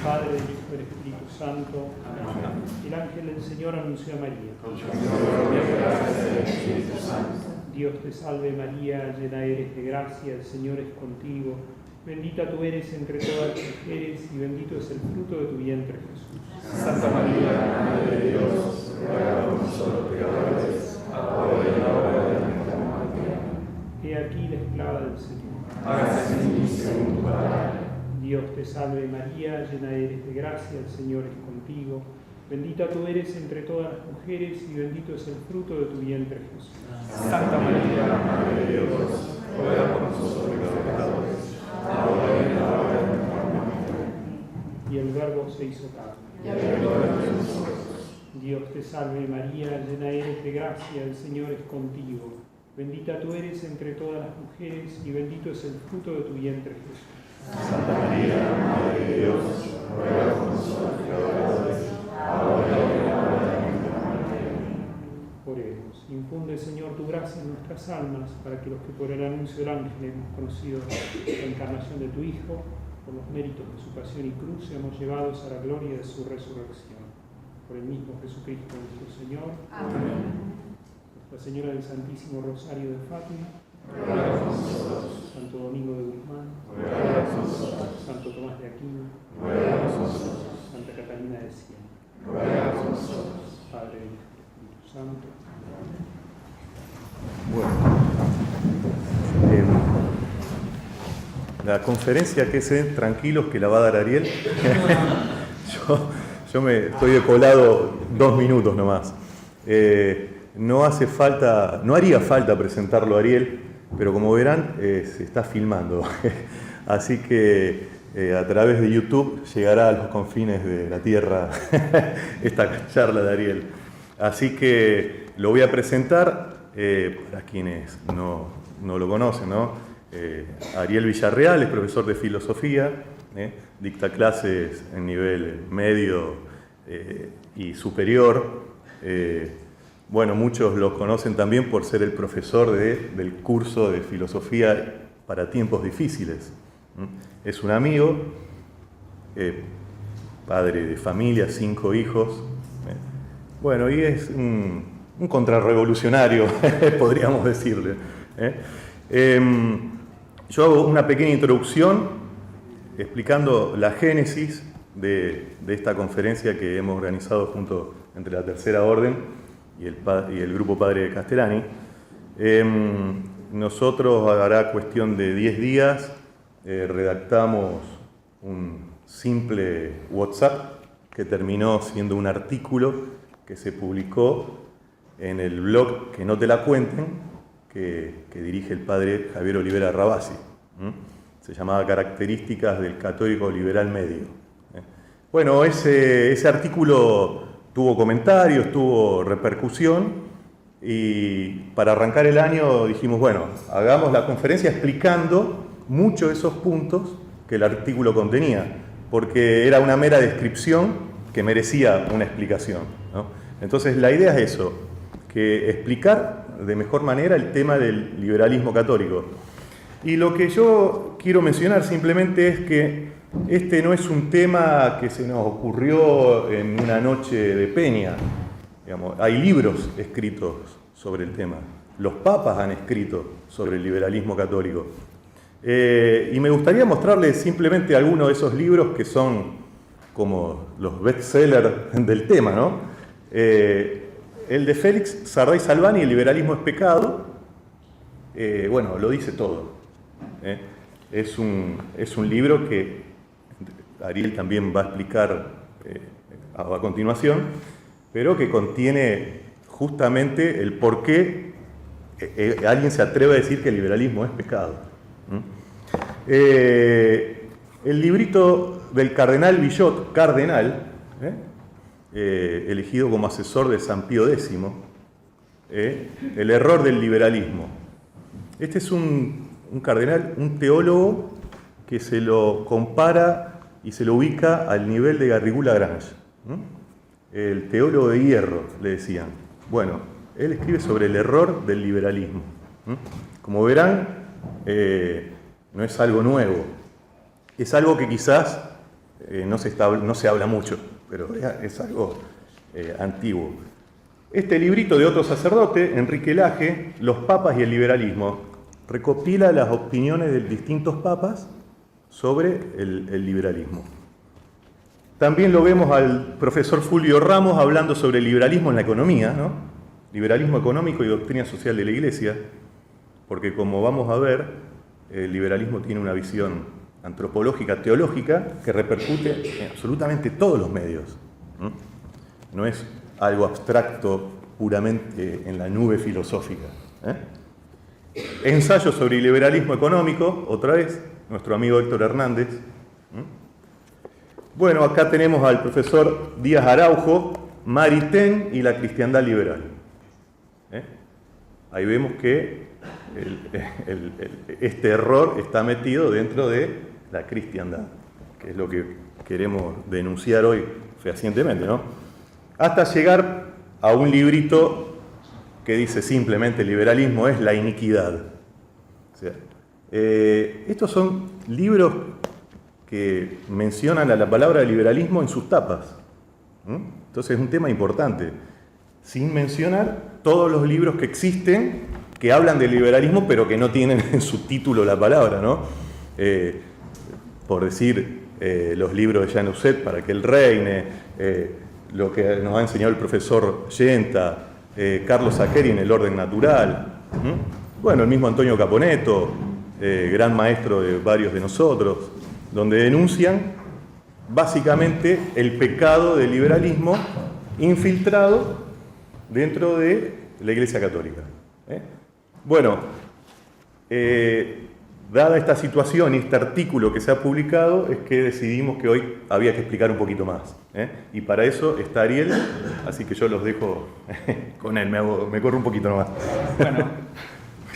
Padre, del Hijo y del Espíritu Santo. Amén. El ángel del Señor anunció a María. Dios te salve María, llena eres de gracia, el Señor es contigo. Bendita tú eres entre todas las mujeres y bendito es el fruto de tu vientre, Jesús. Santa María, Madre de Dios, ruega por nosotros pecadores, ahora y en la hora de nuestra muerte. He aquí la esclava del Señor. Hágase en mí según tu palabra. Dios te salve María, llena eres de gracia, el Señor es contigo. Bendita tú eres entre todas las mujeres y bendito es el fruto de tu vientre, Jesús. Santa María, Madre de Dios, ruega por nosotros pecadores, ahora y en la hora de nuestra muerte. Y el Verbo se hizo carne. Dios te salve María, llena eres de gracia, el Señor es contigo. Bendita tú eres entre todas las mujeres y bendito es el fruto de tu vientre, Jesús. Santa María, Madre de Dios, ruega por nosotros pecadores, ahora y en la hora de nuestra muerte. Oremos. Infunde, Señor, tu gracia en nuestras almas, para que los que por el anuncio del ángel hemos conocido la encarnación de tu Hijo, por los méritos de su pasión y cruz, seamos llevados a la gloria de su resurrección. Por el mismo Jesucristo nuestro Señor. Amén. Nuestra Señora del Santísimo Rosario de Fátima. Ruega por nosotros. Santo Domingo de Guzmán. Ruega por nosotros. Santo Tomás de Aquino. Ruega por nosotros. Santa Catalina de Siena. Ruega por nosotros. Padre, Hijo y Espíritu Santo. Bueno, la conferencia que es tranquilos que la va a dar Ariel. yo me estoy de colado 2 minutos nomás. No haría falta presentarlo a Ariel, pero como verán se está filmando. Así que a través de YouTube llegará a los confines de la tierra esta charla de Ariel. Así que lo voy a presentar para quienes no lo conocen, ¿no? Ariel Villarreal es profesor de filosofía, dicta clases en nivel medio y superior. Bueno, muchos lo conocen también por ser el profesor del curso de filosofía para tiempos difíciles. Es un amigo, padre de familia, 5 hijos. Bueno, y es un contrarrevolucionario, podríamos decirle. Yo hago una pequeña introducción explicando la génesis de esta conferencia que hemos organizado junto entre la Tercera Orden y el Grupo Padre de Castellani. Nosotros, hará cuestión de 10 días, redactamos un simple WhatsApp que terminó siendo un artículo que se publicó en el blog Que no te la cuenten, que dirige el padre Javier Olivera Rabasi. Se llamaba Características del Católico Liberal Medio. Bueno, ese artículo tuvo comentarios, tuvo repercusión, y para arrancar el año dijimos, bueno, hagamos la conferencia explicando muchos de esos puntos que el artículo contenía, porque era una mera descripción que merecía una explicación, ¿no? Entonces la idea es eso, que explicar de mejor manera el tema del liberalismo católico. Y lo que yo quiero mencionar simplemente es que este no es un tema que se nos ocurrió en una noche de peña. Digamos, hay libros escritos sobre el tema. Los papas han escrito sobre el liberalismo católico. Y me gustaría mostrarles simplemente algunos de esos libros que son como los bestsellers del tema, ¿no? El de Félix Sarday Salvani, El liberalismo es pecado, bueno, lo dice todo. Es un libro que Ariel también va a explicar a continuación, pero que contiene justamente el por qué alguien se atreve a decir que el liberalismo es pecado. El librito del cardenal Villot, elegido como asesor de San Pío X, El error del liberalismo. Este es un cardenal, un teólogo que se lo compara y se lo ubica al nivel de Garrigou Lagrange. El teólogo de hierro, le decían. Bueno, él escribe sobre el error del liberalismo. Como verán, no es algo nuevo. Es algo que quizás no se habla mucho, pero es algo antiguo. Este librito de otro sacerdote, Enrique Laje, Los papas y el liberalismo, recopila las opiniones de distintos papas sobre el liberalismo. También lo vemos al profesor Fulvio Ramos hablando sobre el liberalismo en la economía, ¿no? Liberalismo económico y doctrina social de la Iglesia, porque como vamos a ver, el liberalismo tiene una visión antropológica, teológica, que repercute en absolutamente todos los medios. No es algo abstracto puramente en la nube filosófica. Ensayo sobre el liberalismo económico, otra vez, nuestro amigo Héctor Hernández. Bueno, acá tenemos al profesor Díaz Araujo, Maritain y la cristiandad liberal. Ahí vemos que este error está metido dentro de la cristiandad, que es lo que queremos denunciar hoy fehacientemente, ¿no? Hasta llegar a un librito que dice simplemente liberalismo es la iniquidad. O sea, estos son libros que mencionan a la palabra liberalismo en sus tapas. Entonces es un tema importante, sin mencionar todos los libros que existen que hablan del liberalismo pero que no tienen en su título la palabra, ¿no? Por decir, los libros de Jean Uset para que él reine, lo que nos ha enseñado el profesor Yenta, Carlos Saqueri en el orden natural, bueno, el mismo Antonio Caponetto, gran maestro de varios de nosotros, donde denuncian básicamente el pecado del liberalismo infiltrado dentro de la Iglesia Católica. Bueno, dada esta situación y este artículo que se ha publicado, es que decidimos que hoy había que explicar un poquito más. Y para eso está Ariel, así que yo los dejo con él, me corro un poquito nomás. Bueno,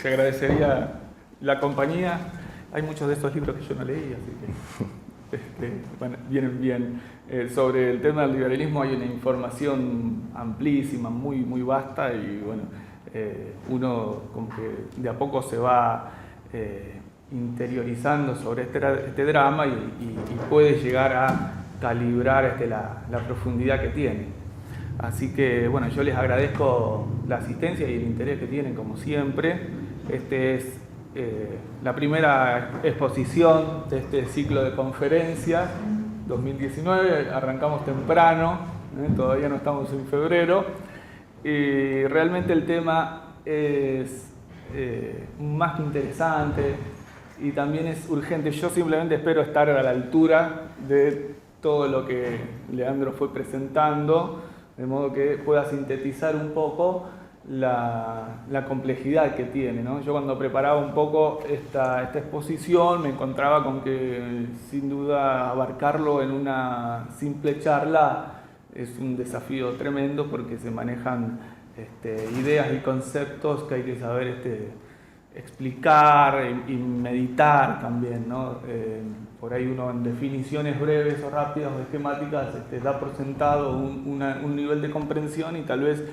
te agradecería la compañía. Hay muchos de estos libros que yo no leí, así que bueno, vienen bien. Sobre el tema del liberalismo hay una información amplísima, muy, muy vasta, y bueno, uno como que de a poco se va interiorizando sobre este drama y puede llegar a calibrar la profundidad que tiene. Así que bueno, yo les agradezco la asistencia y el interés que tienen como siempre. Este es la primera exposición de este ciclo de conferencias 2019, arrancamos temprano, todavía no estamos en febrero, y realmente el tema es más que interesante y también es urgente. Yo simplemente espero estar a la altura de todo lo que Leandro fue presentando, de modo que pueda sintetizar un poco la complejidad que tiene, ¿no? Yo cuando preparaba un poco esta exposición me encontraba con que sin duda abarcarlo en una simple charla es un desafío tremendo, porque se manejan ideas y conceptos que hay que saber explicar y meditar también, ¿no? Por ahí uno en definiciones breves o rápidas o esquemáticas da por sentado un nivel de comprensión y tal vez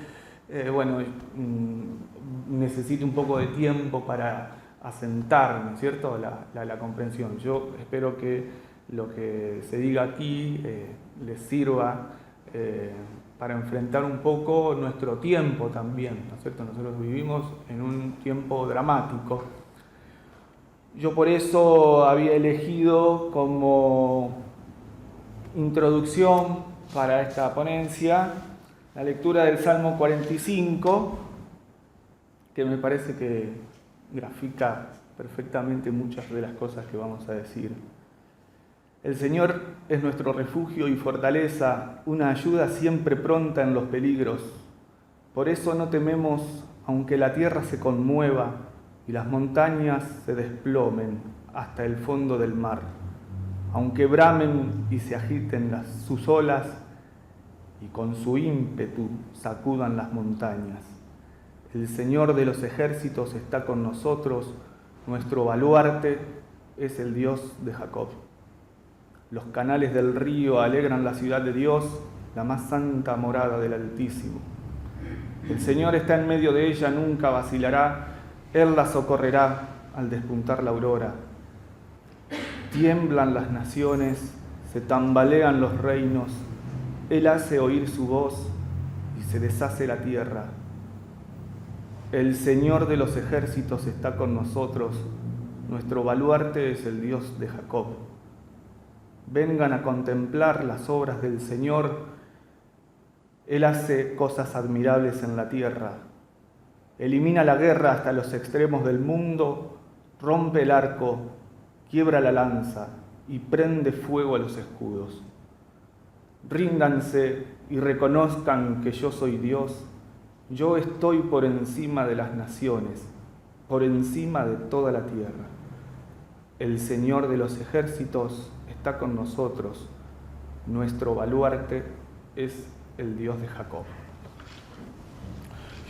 necesite un poco de tiempo para asentar, ¿no es cierto?, la comprensión. Yo espero que lo que se diga aquí les sirva para enfrentar un poco nuestro tiempo también, ¿no es cierto? Nosotros vivimos en un tiempo dramático. Yo por eso había elegido como introducción para esta ponencia la lectura del Salmo 45, que me parece que grafica perfectamente muchas de las cosas que vamos a decir. El Señor es nuestro refugio y fortaleza, una ayuda siempre pronta en los peligros. Por eso no tememos, aunque la tierra se conmueva y las montañas se desplomen hasta el fondo del mar, aunque bramen y se agiten sus olas y con su ímpetu sacudan las montañas. El Señor de los ejércitos está con nosotros, nuestro baluarte es el Dios de Jacob. Los canales del río alegran la ciudad de Dios, la más santa morada del Altísimo. El Señor está en medio de ella, nunca vacilará, Él la socorrerá al despuntar la aurora. Tiemblan las naciones, se tambalean los reinos, Él hace oír su voz y se deshace la tierra. El Señor de los ejércitos está con nosotros, nuestro baluarte es el Dios de Jacob. Vengan a contemplar las obras del Señor, Él hace cosas admirables en la tierra. Elimina la guerra hasta los extremos del mundo, rompe el arco, quiebra la lanza y prende fuego a los escudos. Ríndanse y reconozcan que yo soy Dios. Yo estoy por encima de las naciones, por encima de toda la tierra. El Señor de los ejércitos está con nosotros. Nuestro baluarte es el Dios de Jacob.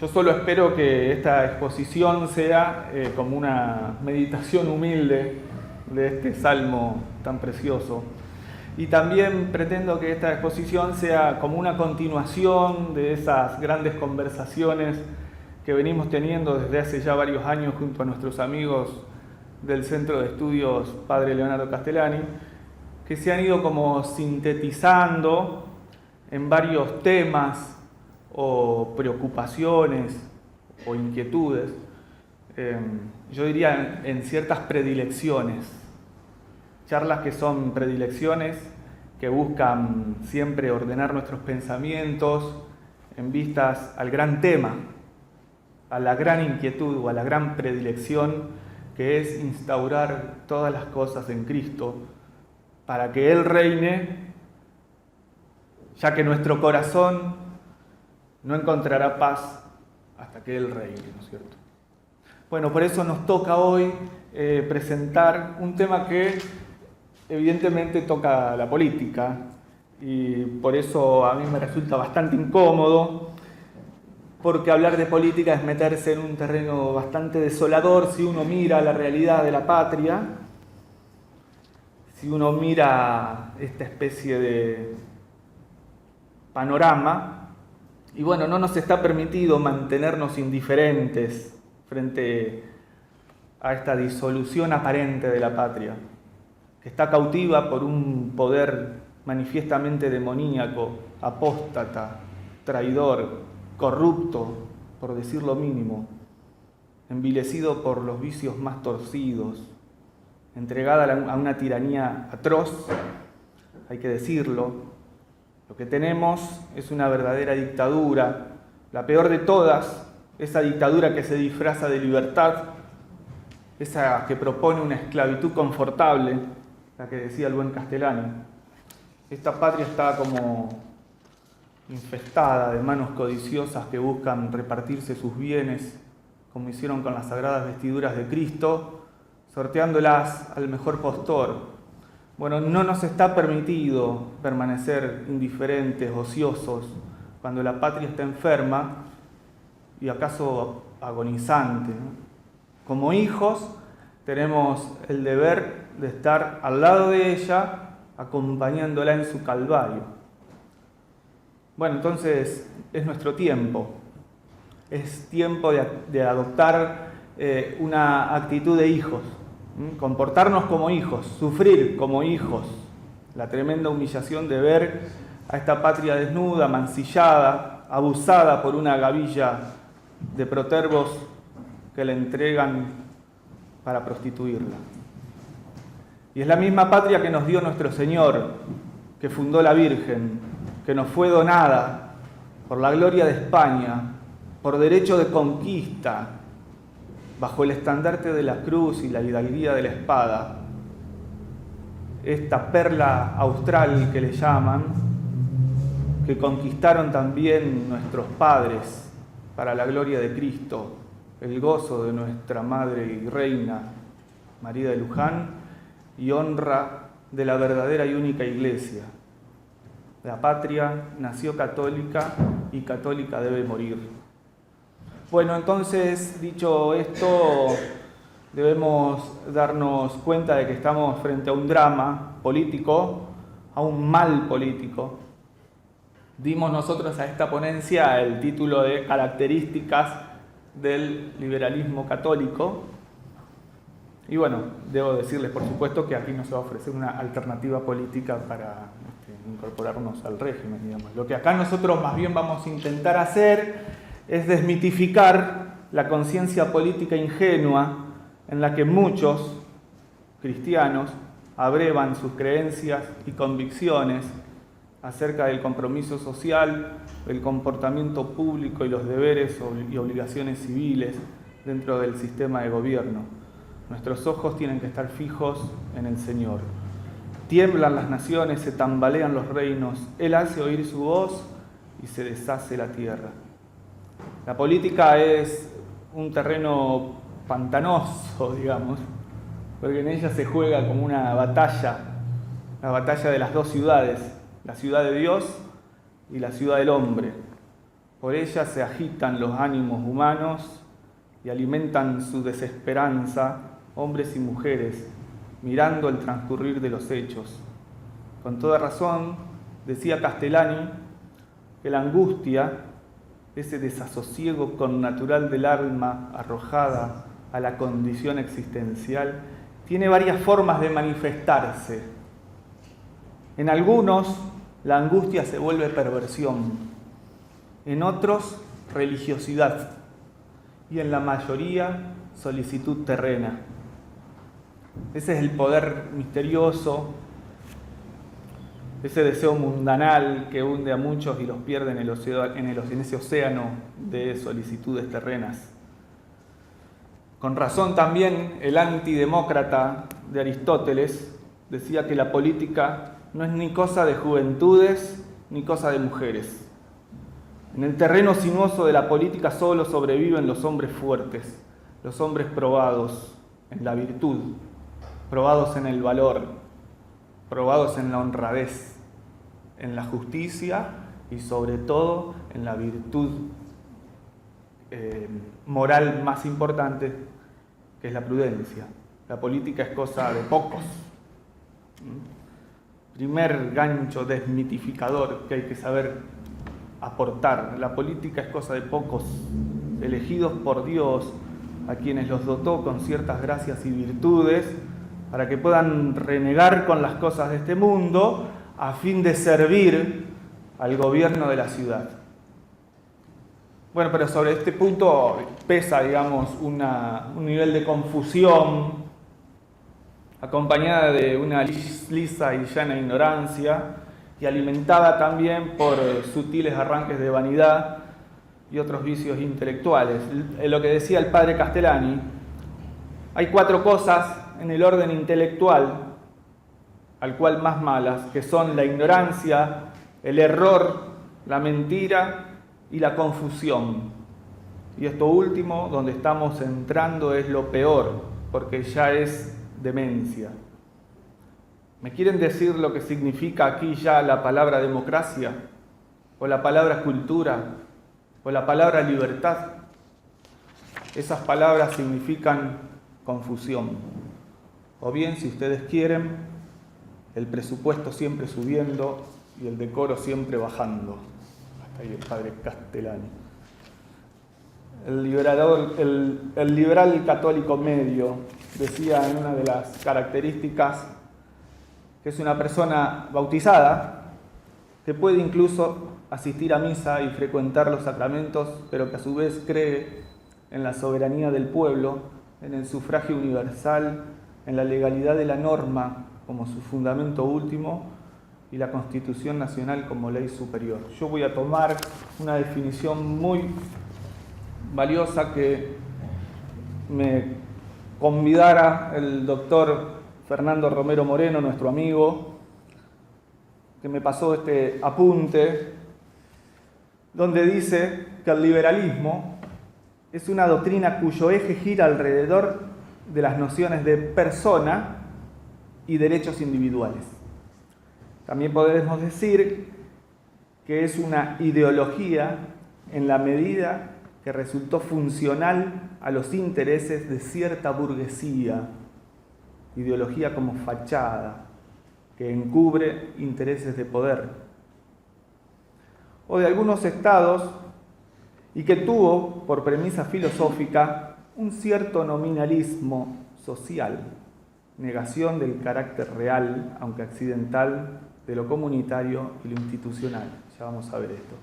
Yo solo espero que esta exposición sea como una meditación humilde de este salmo tan precioso. Y también pretendo que esta exposición sea como una continuación de esas grandes conversaciones que venimos teniendo desde hace ya varios años junto a nuestros amigos del Centro de Estudios Padre Leonardo Castellani, que se han ido como sintetizando en varios temas o preocupaciones o inquietudes, yo diría en ciertas predilecciones. Charlas que son predilecciones, que buscan siempre ordenar nuestros pensamientos en vistas al gran tema, a la gran inquietud o a la gran predilección que es instaurar todas las cosas en Cristo para que Él reine, ya que nuestro corazón no encontrará paz hasta que Él reine, ¿no es cierto? Bueno, por eso nos toca hoy presentar un tema que evidentemente toca la política y por eso a mí me resulta bastante incómodo, porque hablar de política es meterse en un terreno bastante desolador si uno mira la realidad de la patria, si uno mira esta especie de panorama, y bueno, no nos está permitido mantenernos indiferentes frente a esta disolución aparente de la patria, que está cautiva por un poder manifiestamente demoníaco, apóstata, traidor, corrupto, por decir lo mínimo, envilecido por los vicios más torcidos, entregada a una tiranía atroz, hay que decirlo. Lo que tenemos es una verdadera dictadura, la peor de todas, esa dictadura que se disfraza de libertad, esa que propone una esclavitud confortable, la que decía el buen Castellani. Esta patria está como infestada de manos codiciosas que buscan repartirse sus bienes, como hicieron con las sagradas vestiduras de Cristo, sorteándolas al mejor postor. Bueno, no nos está permitido permanecer indiferentes, ociosos, cuando la patria está enferma y acaso agonizante, ¿no? Como hijos tenemos el deber de estar al lado de ella, acompañándola en su calvario. Bueno, entonces es nuestro tiempo. Es tiempo de adoptar una actitud de hijos, comportarnos como hijos, sufrir como hijos la tremenda humillación de ver a esta patria desnuda, mancillada, abusada por una gavilla de protervos que le entregan para prostituirla. Y es la misma patria que nos dio nuestro Señor, que fundó la Virgen, que nos fue donada por la gloria de España, por derecho de conquista, bajo el estandarte de la cruz y la hidalguía de la espada. Esta perla austral que le llaman, que conquistaron también nuestros padres para la gloria de Cristo, el gozo de nuestra Madre y Reina, María de Luján, y honra de la verdadera y única Iglesia. La patria nació católica y católica debe morir. Bueno, entonces, dicho esto, debemos darnos cuenta de que estamos frente a un drama político, a un mal político. Dimos nosotros a esta ponencia el título de Características del liberalismo católico. Y bueno, debo decirles por supuesto que aquí no se va a ofrecer una alternativa política para incorporarnos al régimen, digamos. Lo que acá nosotros más bien vamos a intentar hacer es desmitificar la conciencia política ingenua en la que muchos cristianos abrevan sus creencias y convicciones acerca del compromiso social, el comportamiento público y los deberes y obligaciones civiles dentro del sistema de gobierno. Nuestros ojos tienen que estar fijos en el Señor. Tiemblan las naciones, se tambalean los reinos, Él hace oír su voz y se deshace la tierra. La política es un terreno pantanoso, digamos, porque en ella se juega como una batalla, la batalla de las dos ciudades, la ciudad de Dios y la ciudad del hombre. Por ella se agitan los ánimos humanos y alimentan su desesperanza hombres y mujeres, mirando el transcurrir de los hechos. Con toda razón, decía Castellani, que la angustia, ese desasosiego connatural del alma arrojada a la condición existencial, tiene varias formas de manifestarse. En algunos, la angustia se vuelve perversión, en otros, religiosidad, y en la mayoría, solicitud terrena. Ese es el poder misterioso, ese deseo mundanal que hunde a muchos y los pierde en ese océano de solicitudes terrenas. Con razón también el antidemócrata de Aristóteles decía que la política no es ni cosa de juventudes ni cosa de mujeres. En el terreno sinuoso de la política solo sobreviven los hombres fuertes, los hombres probados en la virtud, probados en el valor, probados en la honradez, en la justicia y sobre todo en la virtud moral más importante, que es la prudencia. La política es cosa de pocos. Primer gancho desmitificador que hay que saber aportar. La política es cosa de pocos, elegidos por Dios, a quienes los dotó con ciertas gracias y virtudes, para que puedan renegar con las cosas de este mundo a fin de servir al gobierno de la ciudad. Bueno, pero sobre este punto pesa, digamos, un nivel de confusión acompañada de una lisa y llana ignorancia y alimentada también por sutiles arranques de vanidad y otros vicios intelectuales. Lo que decía el padre Castellani, hay 4 cosas en el orden intelectual, al cual más malas, que son la ignorancia, el error, la mentira y la confusión. Y esto último, donde estamos entrando, es lo peor, porque ya es demencia. ¿Me quieren decir lo que significa aquí ya la palabra democracia? ¿O la palabra cultura? ¿O la palabra libertad? Esas palabras significan confusión. O bien, si ustedes quieren, el presupuesto siempre subiendo y el decoro siempre bajando. Hasta ahí el padre Castellani. El liberal católico medio decía en una de las características que es una persona bautizada que puede incluso asistir a misa y frecuentar los sacramentos, pero que a su vez cree en la soberanía del pueblo, en el sufragio universal, en la legalidad de la norma como su fundamento último y la Constitución Nacional como ley superior. Yo voy a tomar una definición muy valiosa que me convidara el doctor Fernando Romero Moreno, nuestro amigo, que me pasó este apunte, donde dice que el liberalismo es una doctrina cuyo eje gira alrededor de las nociones de persona y derechos individuales. También podemos decir que es una ideología en la medida que resultó funcional a los intereses de cierta burguesía, ideología como fachada, que encubre intereses de poder, o de algunos estados, y que tuvo por premisa filosófica un cierto nominalismo social, negación del carácter real, aunque accidental, de lo comunitario y lo institucional. Ya vamos a ver esto.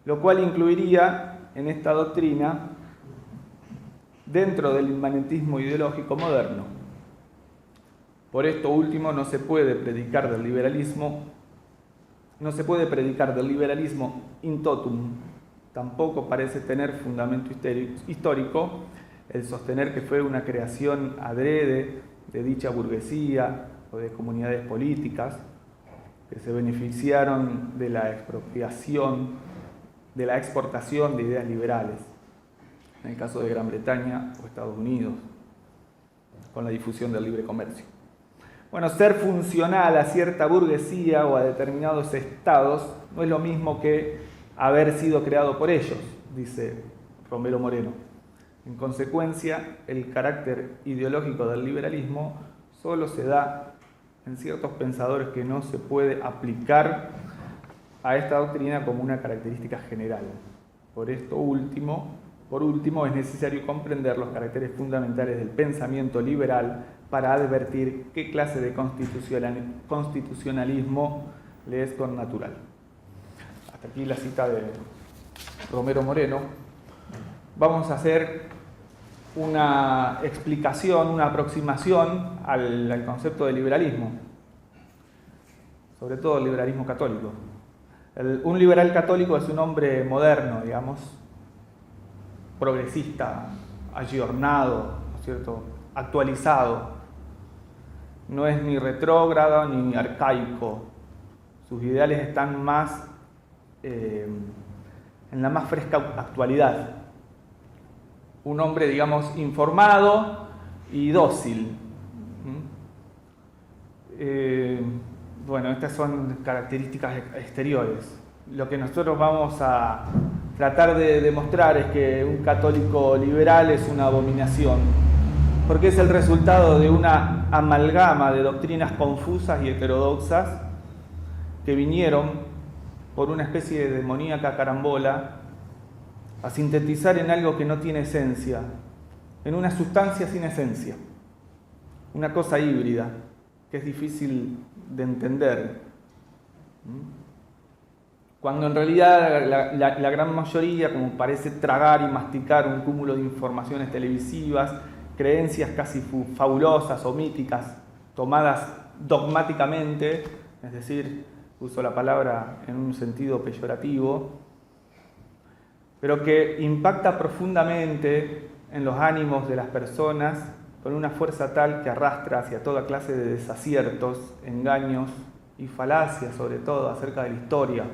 Lo cual incluiría en esta doctrina dentro del inmanentismo ideológico moderno. Por esto último no se puede predicar del liberalismo in totum. Tampoco parece tener fundamento histórico el sostener que fue una creación adrede de dicha burguesía o de comunidades políticas que se beneficiaron de la expropiación, de la exportación de ideas liberales, en el caso de Gran Bretaña o Estados Unidos, con la difusión del libre comercio. Bueno, ser funcional a cierta burguesía o a determinados estados no es lo mismo que haber sido creado por ellos, dice Romero Moreno. En consecuencia, el carácter ideológico del liberalismo solo se da en ciertos pensadores que no se puede aplicar a esta doctrina como una característica general. Por último, es necesario comprender los caracteres fundamentales del pensamiento liberal para advertir qué clase de constitucionalismo le es connatural. Hasta aquí la cita de Romero Moreno. Vamos a hacer una explicación, una aproximación al concepto de liberalismo, sobre todo el liberalismo católico. Un liberal católico es un hombre moderno, digamos, progresista, ayornado, ¿no es cierto?, actualizado. No es ni retrógrado ni arcaico. Sus ideales están más en la más fresca actualidad. Un hombre, digamos, informado y dócil. Bueno, estas son características exteriores. Lo que nosotros vamos a tratar de demostrar es que un católico liberal es una abominación, porque es el resultado de una amalgama de doctrinas confusas y heterodoxas que vinieron por una especie de demoníaca carambola a sintetizar en algo que no tiene esencia, en una sustancia sin esencia, una cosa híbrida que es difícil de entender. Cuando en realidad la gran mayoría, como parece tragar y masticar un cúmulo de informaciones televisivas, creencias casi fabulosas o míticas, tomadas dogmáticamente, es decir, uso la palabra en un sentido peyorativo, pero que impacta profundamente en los ánimos de las personas con una fuerza tal que arrastra hacia toda clase de desaciertos, engaños y falacias, sobre todo acerca de la historia,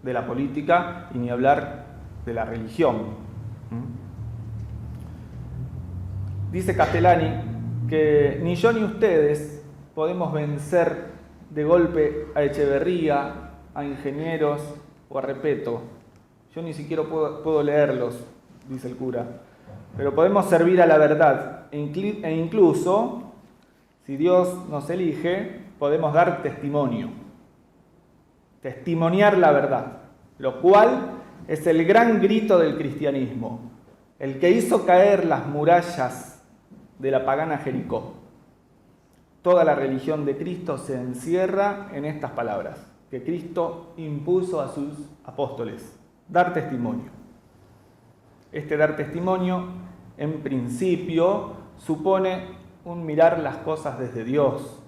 de la política y ni hablar de la religión. Dice Castellani que ni yo ni ustedes podemos vencer de golpe a Echeverría, a Ingenieros o a Repetto. Yo ni siquiera puedo leerlos, dice el cura. Pero podemos servir a la verdad e incluso, si Dios nos elige, podemos dar testimonio. Testimoniar la verdad, lo cual es el gran grito del cristianismo, el que hizo caer las murallas de la pagana Jericó. Toda la religión de Cristo se encierra en estas palabras, que Cristo impuso a sus apóstoles. Dar testimonio. Este dar testimonio, en principio, supone un mirar las cosas desde Dios.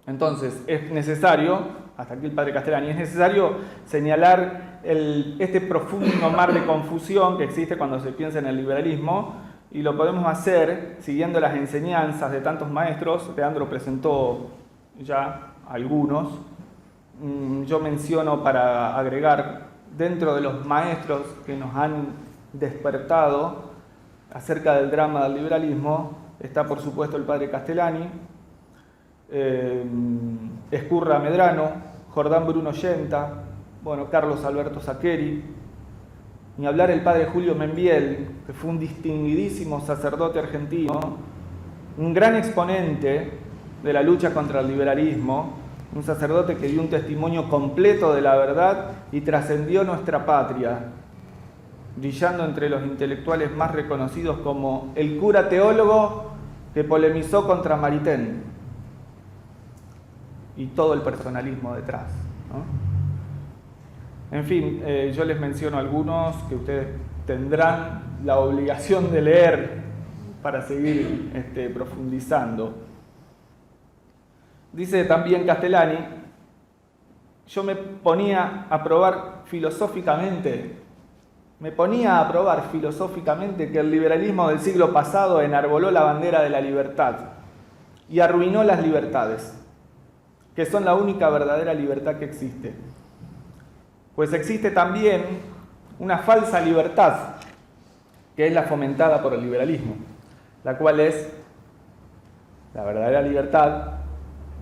Entonces, es necesario, hasta aquí el padre Castellani, es necesario señalar este profundo mar de confusión que existe cuando se piensa en el liberalismo, y lo podemos hacer siguiendo las enseñanzas de tantos maestros. Leandro presentó ya algunos. Yo menciono para agregar, dentro de los maestros que nos han despertado acerca del drama del liberalismo, está por supuesto el padre Castellani, Escurra Medrano, Jordán Bruno Yenta, Carlos Alberto Saccheri, ni hablar el padre Julio Membiel, que fue un distinguidísimo sacerdote argentino, un gran exponente de la lucha contra el liberalismo, un sacerdote que dio un testimonio completo de la verdad y trascendió nuestra patria. brillando entre los intelectuales más reconocidos como el cura teólogo que polemizó contra Maritain y todo el personalismo detrás, ¿no? En fin, yo les menciono algunos que ustedes tendrán la obligación de leer para seguir profundizando. Dice también Castellani: yo me ponía a probar filosóficamente que el liberalismo del siglo pasado enarboló la bandera de la libertad y arruinó las libertades, que son la única verdadera libertad que existe. Pues existe también una falsa libertad, que es la fomentada por el liberalismo, la cual es la verdadera libertad,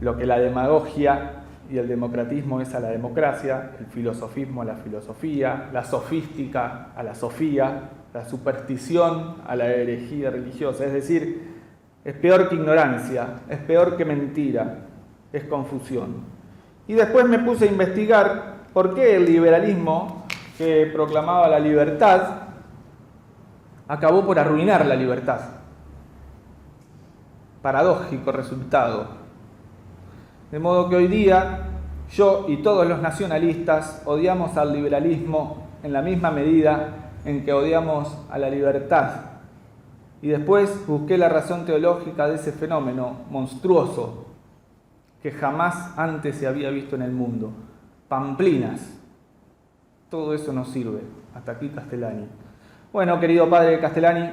lo que la demagogia y el democratismo es a la democracia, el filosofismo a la filosofía, la sofística a la sofía, la superstición a la herejía religiosa. Es decir, es peor que ignorancia, es peor que mentira, es confusión. Y después me puse a investigar por qué el liberalismo, que proclamaba la libertad, acabó por arruinar la libertad. Paradójico resultado. De modo que hoy día yo y todos los nacionalistas odiamos al liberalismo en la misma medida en que odiamos a la libertad. Y después busqué la razón teológica de ese fenómeno monstruoso que jamás antes se había visto en el mundo. Pamplinas. Todo eso nos sirve. Hasta aquí Castellani. Bueno, querido padre Castellani,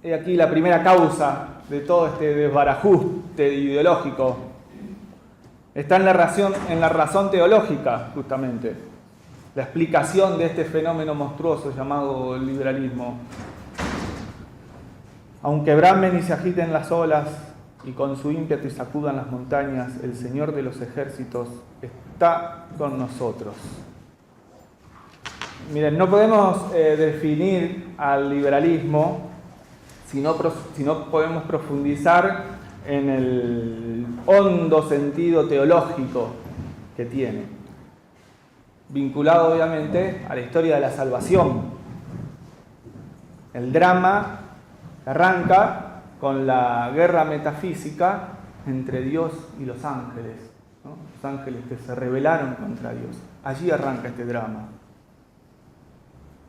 he aquí la primera causa de todo este desbarajuste ideológico. Está en la razón teológica, justamente, la explicación de este fenómeno monstruoso llamado liberalismo. Aunque bramen y se agiten las olas y con su ímpetu y sacudan las montañas, el Señor de los ejércitos está con nosotros. Miren, no podemos definir al liberalismo si no podemos profundizar en el hondo sentido teológico que tiene, vinculado obviamente a la historia de la salvación. El drama arranca con la guerra metafísica entre Dios y los ángeles, ¿no? Los ángeles que se rebelaron contra Dios. Allí arranca este drama.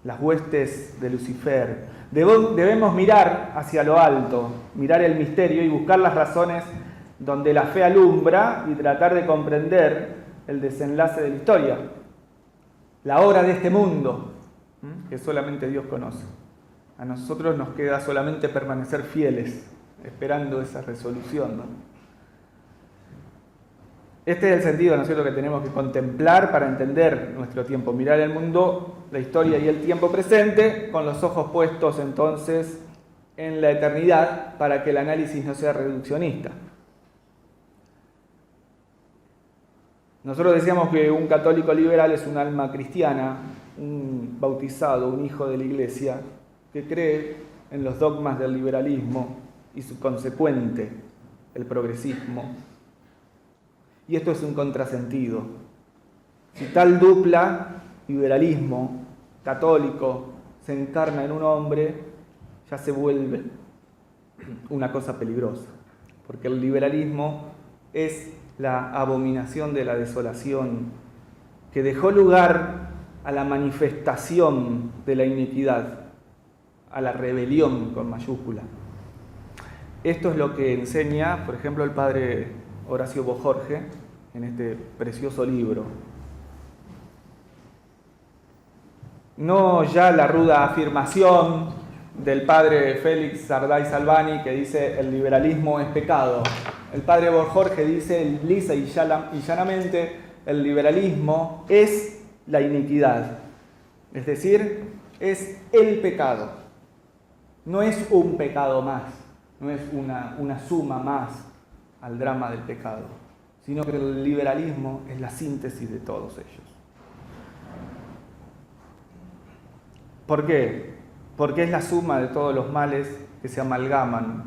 Las huestes de Lucifer. Debemos mirar hacia lo alto, mirar el misterio y buscar las razones donde la fe alumbra y tratar de comprender el desenlace de la historia, la obra de este mundo, que solamente Dios conoce. A nosotros nos queda solamente permanecer fieles, esperando esa resolución, ¿no? Este es el sentido, ¿no es cierto?, que tenemos que contemplar para entender nuestro tiempo, mirar el mundo, la historia y el tiempo presente, con los ojos puestos entonces en la eternidad, para que el análisis no sea reduccionista. Nosotros decíamos que un católico liberal es un alma cristiana, un bautizado, un hijo de la Iglesia, que cree en los dogmas del liberalismo y su consecuente, el progresismo. Y esto es un contrasentido. Si tal dupla, liberalismo, católico, se encarna en un hombre, ya se vuelve una cosa peligrosa. Porque el liberalismo es la abominación de la desolación que dejó lugar a la manifestación de la iniquidad, a la rebelión con mayúscula. Esto es lo que enseña, por ejemplo, el padre Horacio Bojorge en este precioso libro. No ya la ruda afirmación del padre Félix Sarday Salvani, que dice el liberalismo es pecado. El padre Bojorge dice lisa y llanamente el liberalismo es la iniquidad, es decir, es el pecado. No es un pecado más, no es una suma más al drama del pecado, sino que el liberalismo es la síntesis de todos ellos. ¿Por qué? Porque es la suma de todos los males que se amalgaman,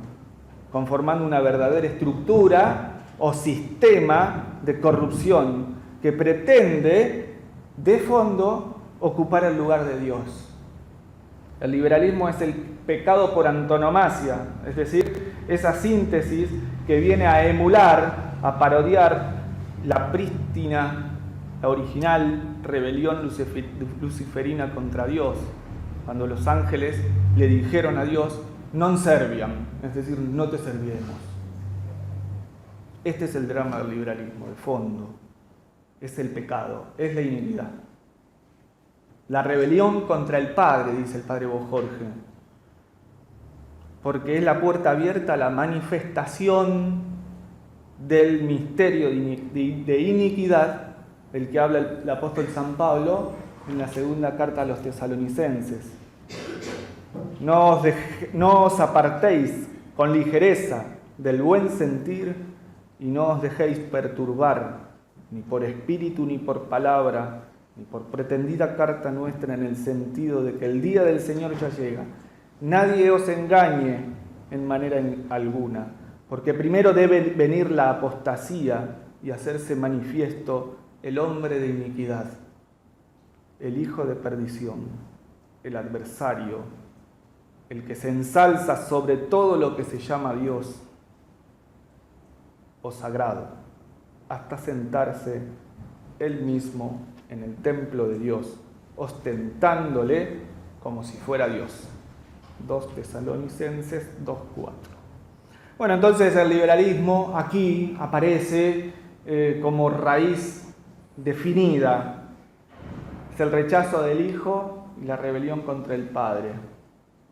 conformando una verdadera estructura o sistema de corrupción que pretende, de fondo, ocupar el lugar de Dios. El liberalismo es el pecado por antonomasia, es decir, esa síntesis que viene a emular, a parodiar la prístina, la original rebelión luciferina contra Dios, cuando los ángeles le dijeron a Dios, non serviam, es decir, no te serviremos. Este es el drama del liberalismo, de fondo. Es el pecado, es la iniquidad. La rebelión contra el Padre, dice el Padre Bojorge, porque es la puerta abierta a la manifestación del misterio de iniquidad del que habla el apóstol San Pablo en la segunda carta a los tesalonicenses. No os apartéis con ligereza del buen sentir y no os dejéis perturbar, ni por espíritu ni por palabra, ni por pretendida carta nuestra, en el sentido de que el día del Señor ya llega. Nadie os engañe en manera alguna, porque primero debe venir la apostasía y hacerse manifiesto el hombre de iniquidad, el hijo de perdición, el adversario, el que se ensalza sobre todo lo que se llama Dios o sagrado, hasta sentarse él mismo en el templo de Dios, ostentándole como si fuera Dios. 2 Tesalonicenses 2:4. Bueno, entonces el liberalismo aquí aparece como raíz definida. Es el rechazo del Hijo y la rebelión contra el Padre.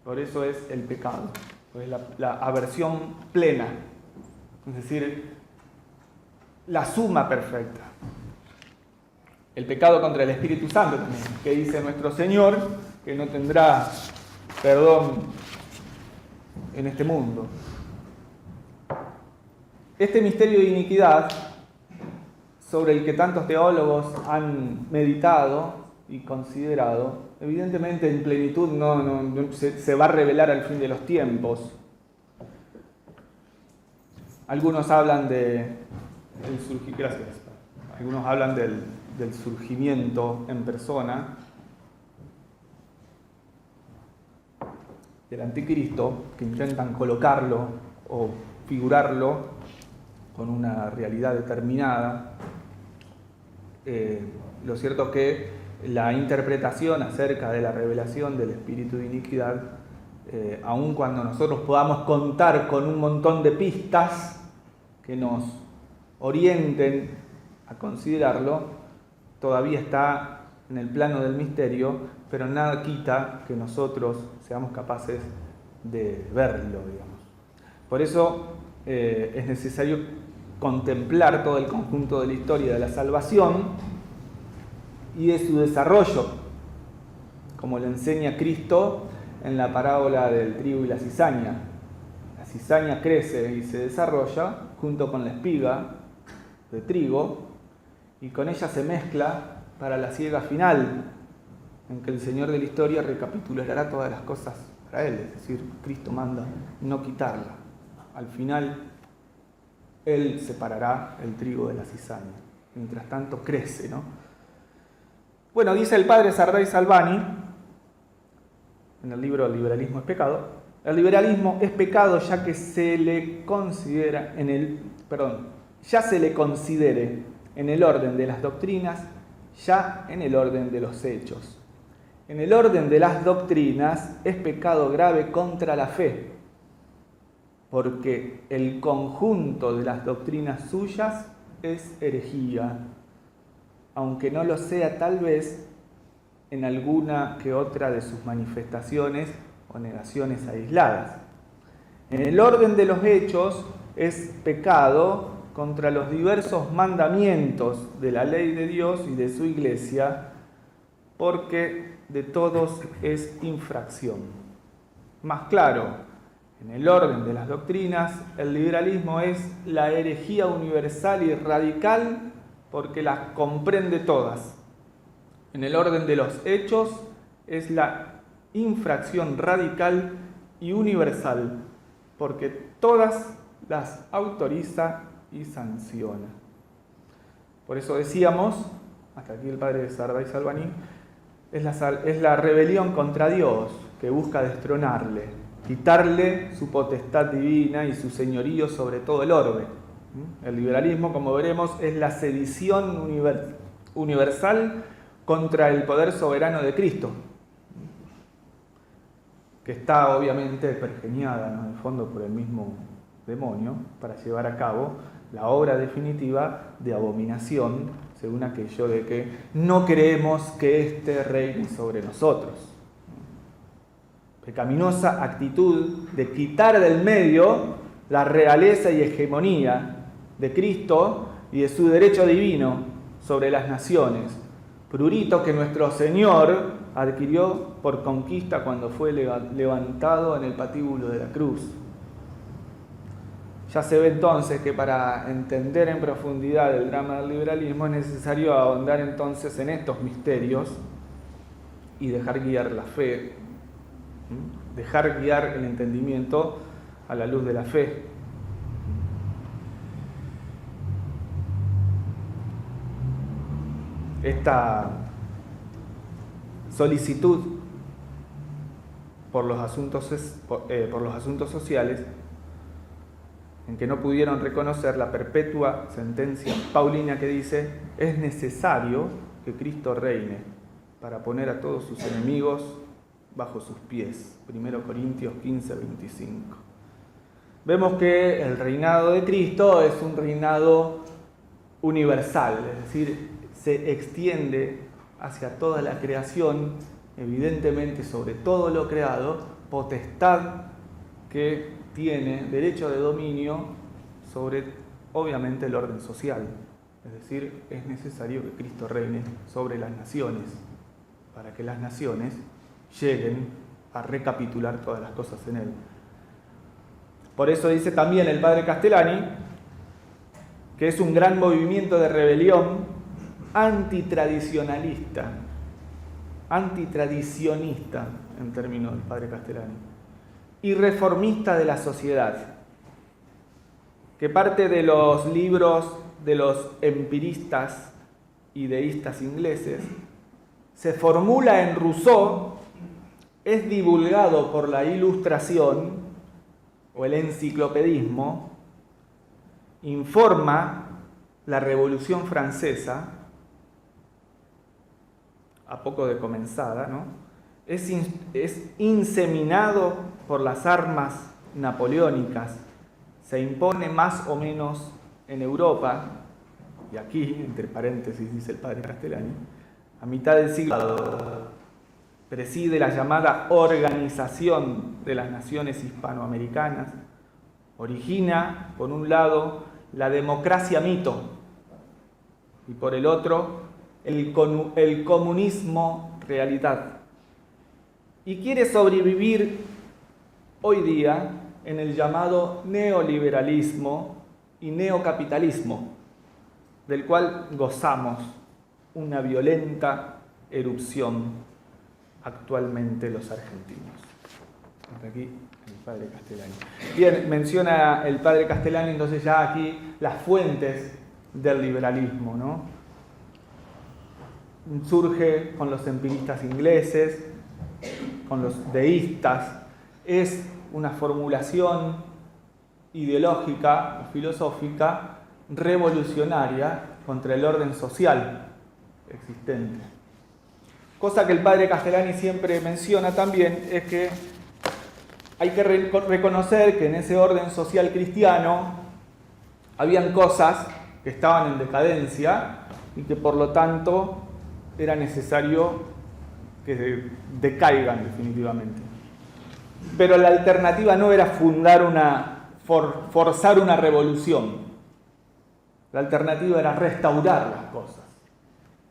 Por eso es el pecado, es la aversión plena, es decir, la suma perfecta. El pecado contra el Espíritu Santo también, que dice nuestro Señor que no tendrá perdón en este mundo. Este misterio de iniquidad, sobre el que tantos teólogos han meditado y considerado, evidentemente en plenitud no se va a revelar al fin de los tiempos. Algunos hablan Algunos hablan del surgimiento en persona del anticristo, que intentan colocarlo o figurarlo con una realidad determinada. Lo cierto es que la interpretación acerca de la revelación del espíritu de iniquidad, aun cuando nosotros podamos contar con un montón de pistas que nos orienten a considerarlo, todavía está en el plano del misterio, pero nada quita que nosotros seamos capaces de verlo, digamos. Por eso es necesario contemplar todo el conjunto de la historia de la salvación y de su desarrollo, como le enseña Cristo en la parábola del trigo y la cizaña. La cizaña crece y se desarrolla junto con la espiga de trigo, y con ella se mezcla para la siega final, en que el Señor de la historia recapitulará todas las cosas para Él, es decir, Cristo manda no quitarla. Al final, Él separará el trigo de la cizaña. Mientras tanto, crece, ¿no? Bueno, dice el padre Sardai Salvani, en el libro El liberalismo es pecado, el liberalismo es pecado ya que se le considera ya se le considere en el orden de las doctrinas, ya en el orden de los hechos. En el orden de las doctrinas es pecado grave contra la fe, porque el conjunto de las doctrinas suyas es herejía, aunque no lo sea tal vez en alguna que otra de sus manifestaciones o negaciones aisladas. En el orden de los hechos es pecado contra los diversos mandamientos de la ley de Dios y de su iglesia, porque de todos es infracción. Más claro, en el orden de las doctrinas, el liberalismo es la herejía universal y radical porque las comprende todas. En el orden de los hechos es la infracción radical y universal porque todas las autoriza y sanciona. Por eso decíamos, hasta aquí el padre Sardai Salvani, es la rebelión contra Dios, que busca destronarle, quitarle su potestad divina y su señorío sobre todo el orbe. El liberalismo, como veremos, es la sedición universal contra el poder soberano de Cristo, que está obviamente pergeñada, ¿no?, en el fondo por el mismo demonio, para llevar a cabo la obra definitiva de abominación, según aquello de que no queremos que éste reine sobre nosotros. Pecaminosa actitud de quitar del medio la realeza y hegemonía de Cristo y de su derecho divino sobre las naciones, prurito que nuestro Señor adquirió por conquista cuando fue levantado en el patíbulo de la cruz. Ya se ve entonces que para entender en profundidad el drama del liberalismo es necesario ahondar entonces en estos misterios y dejar guiar la fe, dejar guiar el entendimiento a la luz de la fe. Esta solicitud por los asuntos sociales, en que no pudieron reconocer la perpetua sentencia paulina que dice: es necesario que Cristo reine para poner a todos sus enemigos bajo sus pies. 1 Corintios 15, 25. Vemos que el reinado de Cristo es un reinado universal, es decir, se extiende hacia toda la creación, evidentemente sobre todo lo creado, potestad que tiene derecho de dominio sobre, obviamente, el orden social. Es decir, es necesario que Cristo reine sobre las naciones, para que las naciones lleguen a recapitular todas las cosas en él. Por eso dice también el padre Castellani que es un gran movimiento de rebelión antitradicionalista, antitradicionista en términos del padre Castellani, y reformista de la sociedad, que parte de los libros de los empiristas y deístas ingleses, se formula en Rousseau, es divulgado por la Ilustración o el enciclopedismo, informa la Revolución Francesa, a poco de comenzada, ¿no? Es inseminado por las armas napoleónicas, se impone más o menos en Europa, y aquí, entre paréntesis, dice el padre Castellani, a mitad del siglo preside la llamada Organización de las Naciones Hispanoamericanas, origina, por un lado, la democracia mito, y por el otro, el comunismo realidad. Y quiere sobrevivir hoy día en el llamado neoliberalismo y neocapitalismo, del cual gozamos una violenta erupción actualmente los argentinos. Hasta aquí el padre Castellani. Bien, menciona el padre Castellani entonces ya aquí las fuentes del liberalismo, ¿no? Surge con los empiristas ingleses, con los deístas, es una formulación ideológica, filosófica, revolucionaria contra el orden social existente. Cosa que el padre Castellani siempre menciona también es que hay que reconocer que en ese orden social cristiano habían cosas que estaban en decadencia y que por lo tanto era necesario que decaigan definitivamente. Pero la alternativa no era forzar una revolución. La alternativa era restaurar las cosas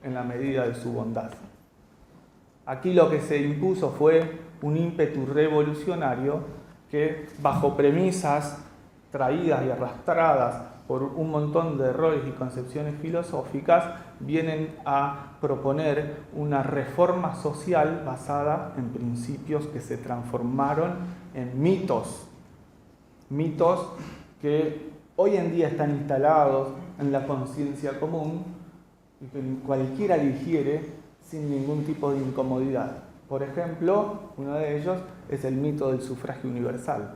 en la medida de su bondad. Aquí lo que se impuso fue un ímpetu revolucionario que, bajo premisas traídas y arrastradas por un montón de errores y concepciones filosóficas, vienen a proponer una reforma social basada en principios que se transformaron en mitos. Mitos que hoy en día están instalados en la conciencia común y que cualquiera digiere sin ningún tipo de incomodidad, Por ejemplo, uno de ellos es el mito del sufragio universal.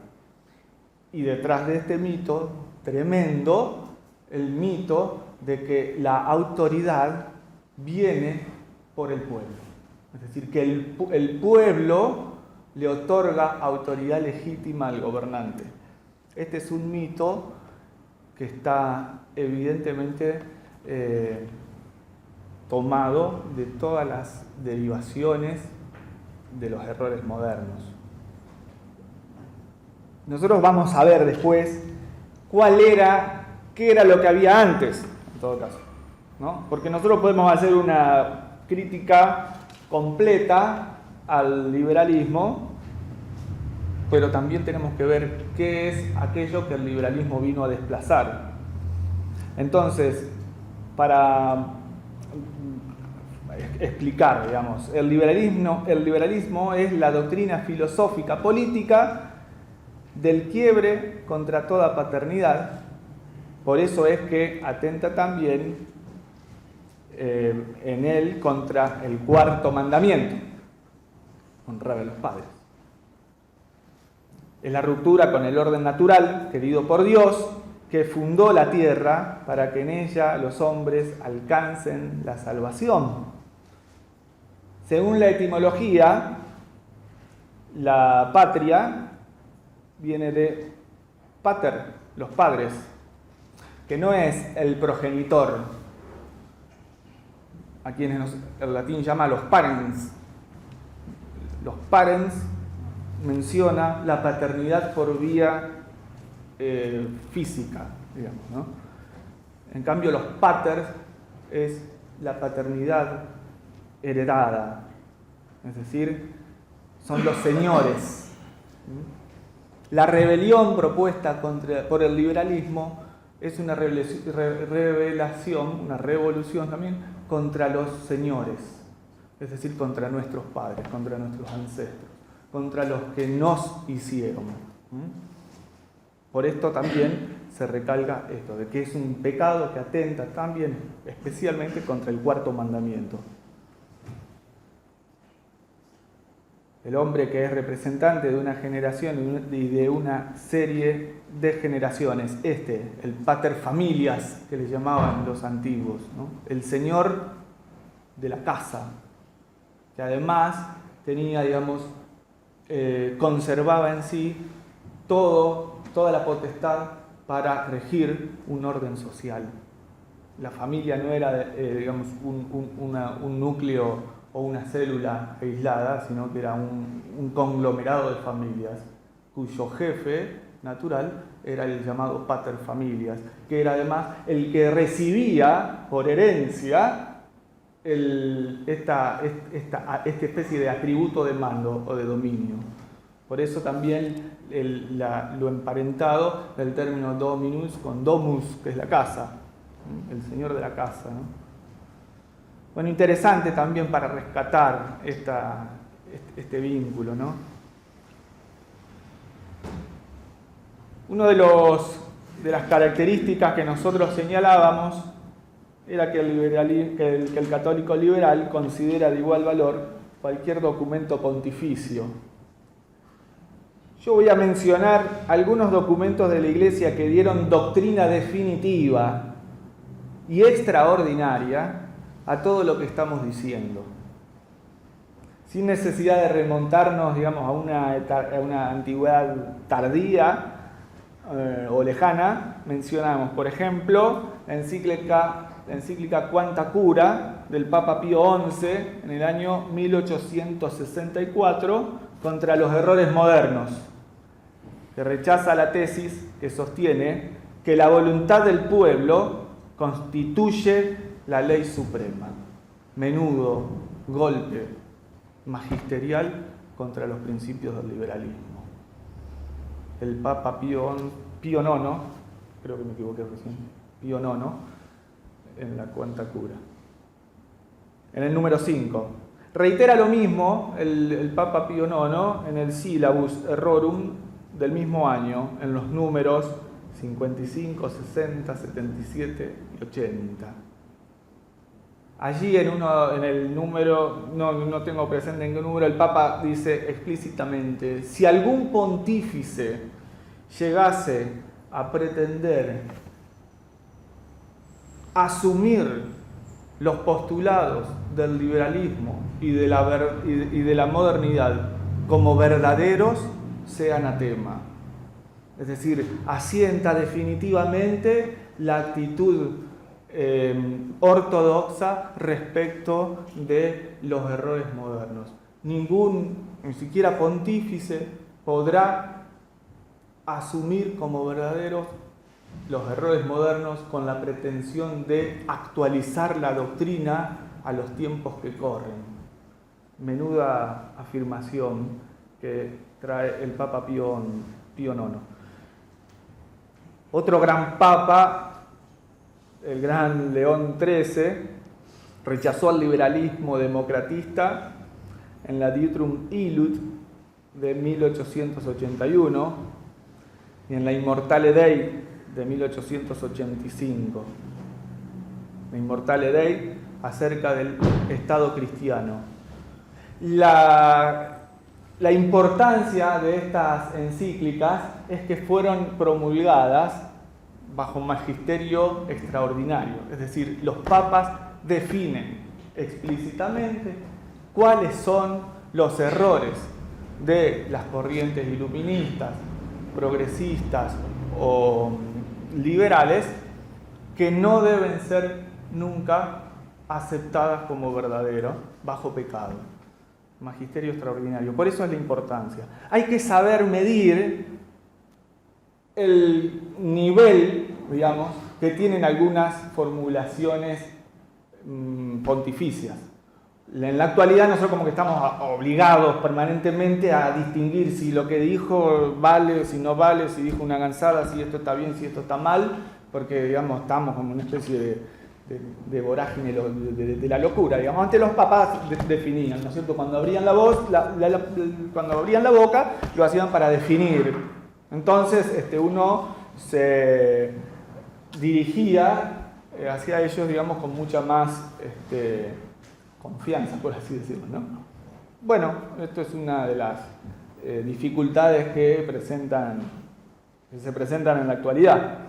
Y detrás de este mito tremendo, el mito de que la autoridad viene por el pueblo. Es decir, que el pueblo le otorga autoridad legítima al gobernante. Este es un mito que está evidentemente tomado de todas las derivaciones de los errores modernos. Nosotros vamos a ver después qué era lo que había antes, en todo caso, ¿no? Porque nosotros podemos hacer una crítica completa al liberalismo, pero también tenemos que ver qué es aquello que el liberalismo vino a desplazar. Entonces, para explicar, digamos, el liberalismo es la doctrina filosófica política del quiebre contra toda paternidad. Por eso es que atenta también en él contra el cuarto mandamiento: honrar a los padres. Es la ruptura con el orden natural querido por Dios, que fundó la tierra para que en ella los hombres alcancen la salvación. Según la etimología, la patria viene de pater, los padres, que no es el progenitor, a quienes el latín llama los parens. Los parens menciona la paternidad por vía física, digamos, ¿no? En cambio, los paters es la paternidad heredada, es decir, son los señores. La rebelión propuesta por el liberalismo es una revolución también contra los señores, es decir, contra nuestros padres, contra nuestros ancestros, contra los que nos hicieron. Por esto también se recalca esto, de que es un pecado que atenta también especialmente contra el cuarto mandamiento. El hombre que es representante de una generación y de una serie de generaciones, el pater familias que le llamaban los antiguos, ¿no? El señor de la casa, que además tenía, digamos, conservaba en sí toda la potestad para regir un orden social. La familia no era, digamos, un núcleo o una célula aislada, sino que era un conglomerado de familias, cuyo jefe natural era el llamado pater familias, que era además el que recibía por herencia esta especie de atributo de mando o de dominio. Por eso también lo emparentado del término dominus con domus, que es la casa, el señor de la casa, ¿no? Bueno, interesante también para rescatar este vínculo, ¿no? Una de las características que nosotros señalábamos era que el católico liberal considera de igual valor cualquier documento pontificio. Yo voy a mencionar algunos documentos de la Iglesia que dieron doctrina definitiva y extraordinaria a todo lo que estamos diciendo, sin necesidad de remontarnos, digamos, a una antigüedad tardía o lejana. Mencionamos, por ejemplo, la encíclica Quanta Cura del Papa Pío XI en el año 1864 contra los errores modernos, que rechaza la tesis que sostiene que la voluntad del pueblo constituye la ley suprema. Menudo golpe magisterial contra los principios del liberalismo. El Papa Pío IX, creo que me equivoqué recién, Pío IX, en la Quanta Cura. En el número 5. Reitera lo mismo el Papa Pío IX en el Syllabus Errorum del mismo año, en los números 55, 60, 77 y 80. Allí en el número, no tengo presente en qué número, el Papa dice explícitamente, si algún pontífice llegase a pretender asumir los postulados del liberalismo y de la modernidad como verdaderos, sea anatema. Es decir, asienta definitivamente la actitud ortodoxa respecto de los errores modernos. Ni siquiera pontífice podrá asumir como verdaderos los errores modernos con la pretensión de actualizar la doctrina a los tiempos que corren. Menuda afirmación que trae el Papa Pío IX. Otro gran papa, el gran León XIII, rechazó al liberalismo democratista en la Diutrum Illud de 1881 y en la Immortale Dei de 1885. La Immortale Dei acerca del Estado cristiano. La importancia de estas encíclicas es que fueron promulgadas bajo un magisterio extraordinario, es decir, los papas definen explícitamente cuáles son los errores de las corrientes iluministas, progresistas o liberales que no deben ser nunca aceptadas como verdadero bajo pecado. Magisterio extraordinario. Por eso es la importancia. Hay que saber medir el nivel, digamos, que tienen algunas formulaciones pontificias. En la actualidad nosotros como que estamos obligados permanentemente a distinguir si lo que dijo vale, si no vale, si dijo una gansada, si esto está bien, si esto está mal, porque digamos estamos como una especie de vorágine de la locura. Digamos, antes los papas definían, ¿no es cierto? Cuando abrían la voz, cuando abrían la boca, lo hacían para definir. Entonces uno se dirigía hacia ellos, digamos, con mucha más confianza, por así decirlo, ¿no? Bueno, esto es una de las dificultades que se presentan en la actualidad.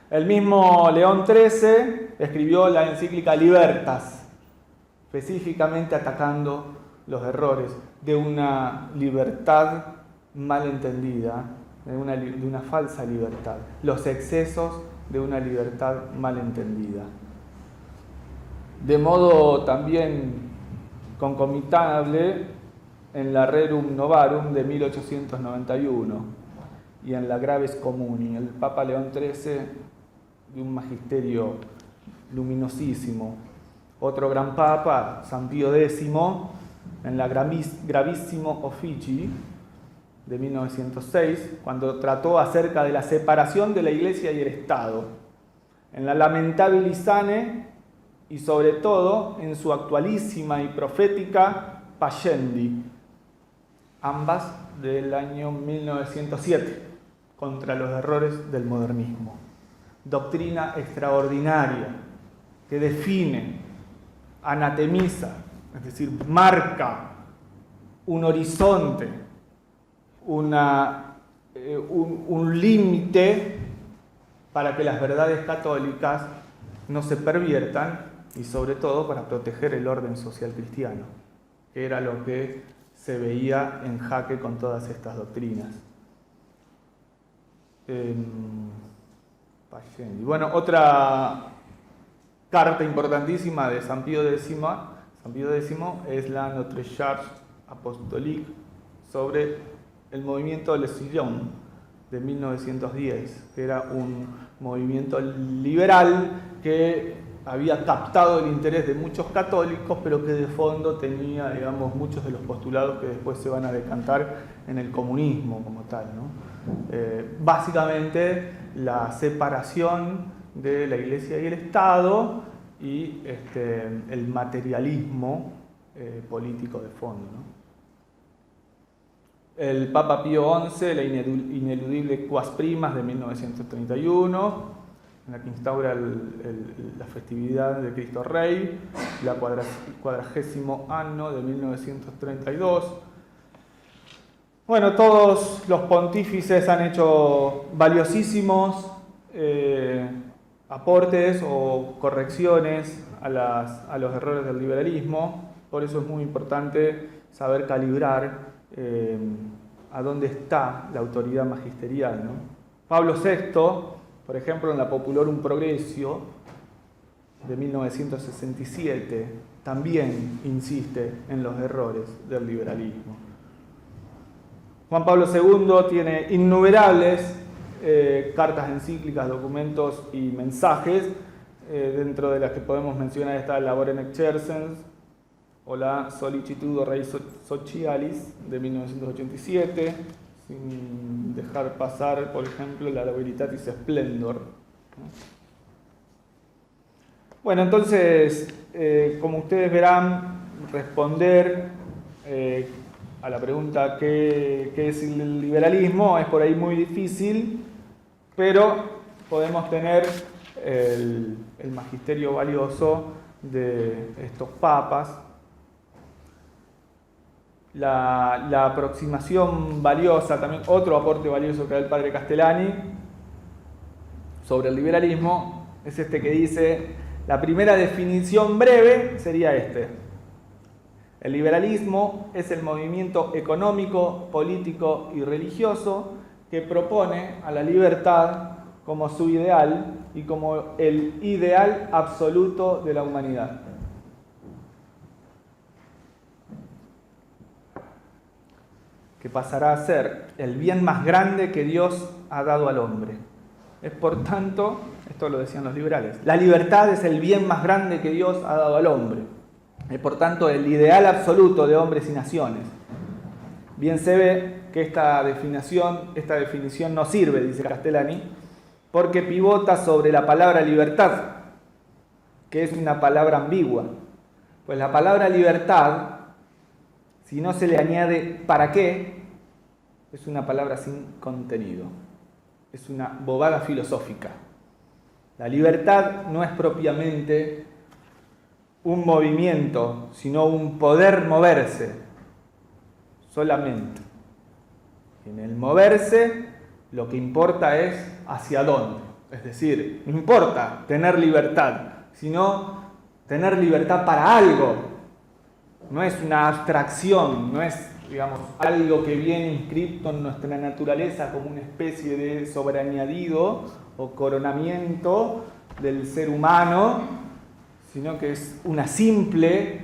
El mismo León XIII escribió la encíclica Libertas, específicamente atacando los errores de una libertad mal entendida, de una falsa libertad, los excesos de una libertad mal entendida. De modo también concomitable en la Rerum Novarum de 1891 y en la Graves Comuni, el Papa León XIII, de un magisterio luminosísimo. Otro gran papa, San Pío X, en la Gravissimo Officii de 1906, cuando trató acerca de la separación de la Iglesia y el Estado, en la Lamentabili Sane y sobre todo en su actualísima y profética Pascendi, ambas del año 1907, contra los errores del modernismo. Doctrina extraordinaria que define, anatemiza, es decir, marca un horizonte, un límite para que las verdades católicas no se perviertan y sobre todo para proteger el orden social cristiano, que era lo que se veía en jaque con todas estas doctrinas. Bueno, otra carta importantísima de San Pío X es la Notre Charge Apostolique sobre el movimiento Le Sillon de 1910, que era un movimiento liberal que había captado el interés de muchos católicos, pero que de fondo tenía, digamos, muchos de los postulados que después se van a decantar en el comunismo como tal, ¿no? Básicamente la separación de la Iglesia y el Estado y el materialismo político de fondo, ¿no? El Papa Pío XI, la ineludible Quas Primas de 1931, en la que instaura la festividad de Cristo Rey, la 40º año de 1932. Bueno, todos los pontífices han hecho valiosísimos aportes o correcciones a los errores del liberalismo. Por eso es muy importante saber calibrar a dónde está la autoridad magisterial, ¿no? Pablo VI, por ejemplo, en la Populorum Progressio de 1967, también insiste en los errores del liberalismo. Juan Pablo II tiene innumerables cartas encíclicas, documentos y mensajes, dentro de las que podemos mencionar esta Laborem Exercens o la Solicitudo Rei Socialis de 1987, sin dejar pasar, por ejemplo, la Veritatis Splendor. Bueno, entonces, como ustedes verán, responder a la pregunta ¿qué es el liberalismo? Es por ahí muy difícil, pero podemos tener el magisterio valioso de estos papas. La aproximación valiosa, también otro aporte valioso que da el padre Castellani sobre el liberalismo, es este que dice, la primera definición breve sería este: el liberalismo es el movimiento económico, político y religioso que propone a la libertad como su ideal y como el ideal absoluto de la humanidad. Que pasará a ser el bien más grande que Dios ha dado al hombre. Es por tanto, esto lo decían los liberales, la libertad es el bien más grande que Dios ha dado al hombre. Es por tanto el ideal absoluto de hombres y naciones. Bien se ve que esta definición no sirve, dice Castellani, porque pivota sobre la palabra libertad, que es una palabra ambigua. Pues la palabra libertad, si no se le añade ¿para qué?, es una palabra sin contenido. Es una bobada filosófica. La libertad no es propiamente un movimiento, sino un poder moverse solamente. En el moverse lo que importa es hacia dónde. Es decir, no importa tener libertad, sino tener libertad para algo. No es una abstracción, no es, digamos, algo que viene inscrito en nuestra naturaleza como una especie de sobreañadido o coronamiento del ser humano, sino que es una simple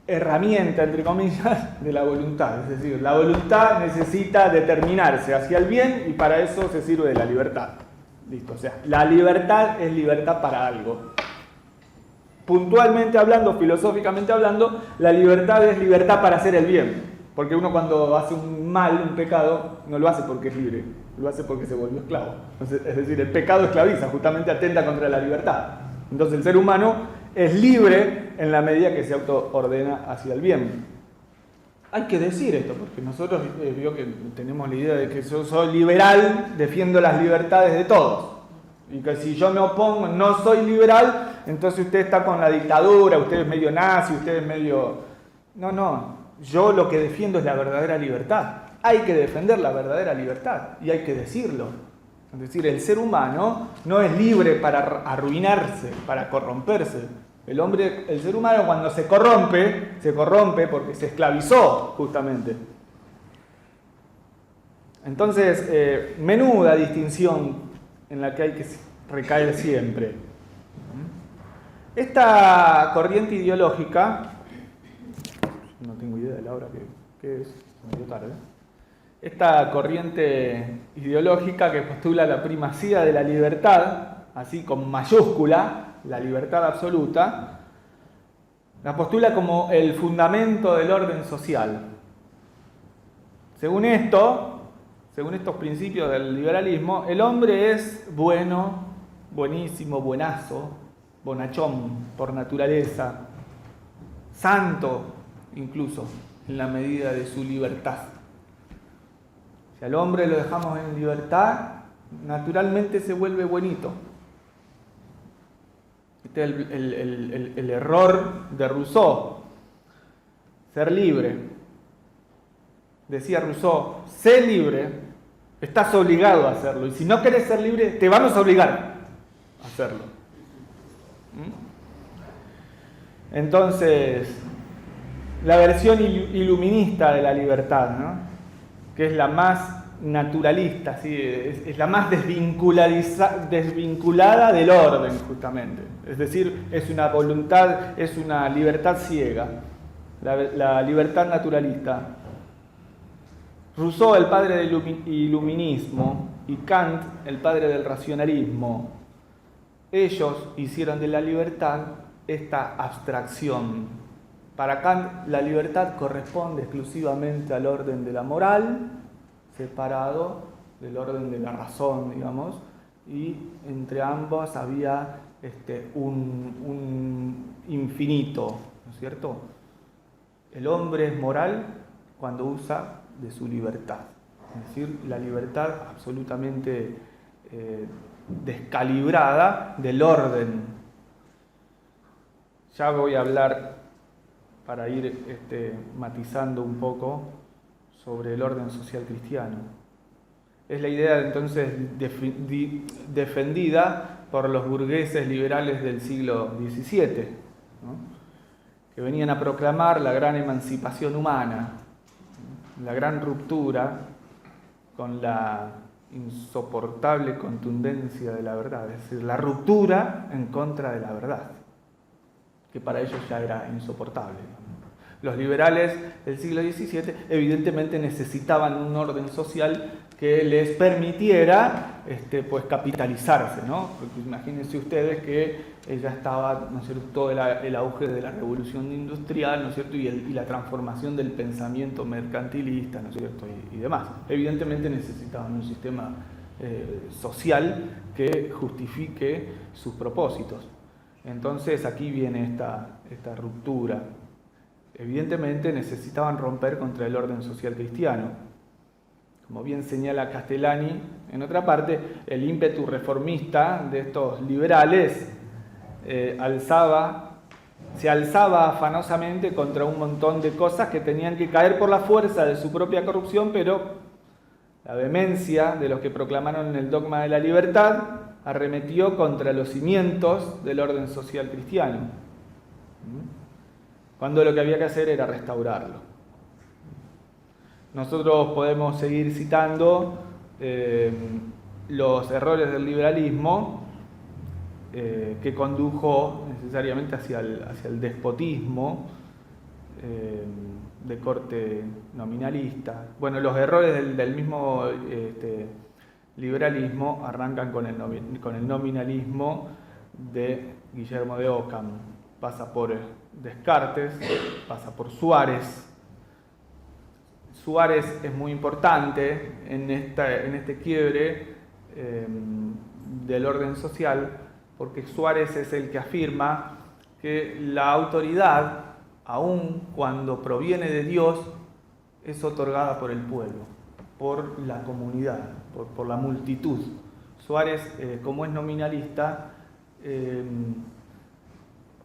herramienta, entre comillas, de la voluntad. Es decir, la voluntad necesita determinarse hacia el bien y para eso se sirve de la libertad. Listo, o sea, la libertad es libertad para algo. Puntualmente hablando, filosóficamente hablando, la libertad es libertad para hacer el bien. Porque uno cuando hace un mal, un pecado, no lo hace porque es libre, lo hace porque se volvió esclavo. Entonces, es decir, el pecado esclaviza, justamente atenta contra la libertad. Entonces el ser humano es libre en la medida que se autoordena hacia el bien. Hay que decir esto, porque nosotros veo que tenemos la idea de que yo soy liberal, defiendo las libertades de todos. Y que si yo me opongo, no soy liberal, entonces usted está con la dictadura, usted es medio nazi, usted es medio... No, yo lo que defiendo es la verdadera libertad. Hay que defender la verdadera libertad y hay que decirlo. Es decir, el ser humano no es libre para arruinarse, para corromperse. El ser humano cuando se corrompe porque se esclavizó justamente. Entonces, menuda distinción en la que hay que recaer siempre. Esta corriente ideológica, no tengo idea de la hora que es, medio tarde. Esta corriente ideológica que postula la primacía de la libertad, así con mayúscula, la libertad absoluta, la postula como el fundamento del orden social. Según estos principios del liberalismo, el hombre es bueno, buenísimo, buenazo, bonachón por naturaleza, santo incluso en la medida de su libertad. Si al hombre lo dejamos en libertad, naturalmente se vuelve buenito. Este es el error de Rousseau. Ser libre. Decía Rousseau, sé libre, estás obligado a hacerlo. Y si no querés ser libre, te vamos a obligar a hacerlo. Entonces, la versión iluminista de la libertad, ¿no? Que es la más naturalista, ¿sí? Es la más desvinculada del orden, justamente. Es decir, es una voluntad, es una libertad ciega, la libertad naturalista. Rousseau, el padre del iluminismo, y Kant, el padre del racionalismo, ellos hicieron de la libertad esta abstracción. Para Kant, la libertad corresponde exclusivamente al orden de la moral, separado del orden de la razón, digamos, y entre ambos había un infinito, ¿no es cierto? El hombre es moral cuando usa de su libertad, es decir, la libertad absolutamente descalibrada del orden. Ya voy a hablar, para ir matizando un poco, sobre el orden social cristiano. Es la idea entonces defendida por los burgueses liberales del siglo XVII, ¿no? Que venían a proclamar la gran emancipación humana, la gran ruptura con la insoportable contundencia de la verdad, es decir, la ruptura en contra de la verdad, que para ellos ya era insoportable. Los liberales del siglo XVII evidentemente necesitaban un orden social que les permitiera pues capitalizarse, ¿no? Porque imagínense ustedes que ya estaba, ¿no es cierto?, todo el auge de la revolución industrial, ¿no es cierto?, y la transformación del pensamiento mercantilista, ¿no es cierto?, y demás. Evidentemente necesitaban un sistema social que justifique sus propósitos. Entonces aquí viene esta ruptura. Evidentemente necesitaban romper contra el orden social cristiano. Como bien señala Castellani, en otra parte, el ímpetu reformista de estos liberales se alzaba afanosamente contra un montón de cosas que tenían que caer por la fuerza de su propia corrupción, pero la vehemencia de los que proclamaron el dogma de la libertad arremetió contra los cimientos del orden social cristiano, cuando lo que había que hacer era restaurarlo. Nosotros podemos seguir citando los errores del liberalismo que condujo necesariamente hacia el despotismo de corte nominalista. Bueno, los errores del mismo liberalismo arrancan con el nominalismo de Guillermo de Ockham. Pasa por Descartes, pasa por Suárez. Suárez es muy importante en este quiebre del orden social, porque Suárez es el que afirma que la autoridad, aun cuando proviene de Dios, es otorgada por el pueblo, por la comunidad, por la multitud. Suárez, como es nominalista,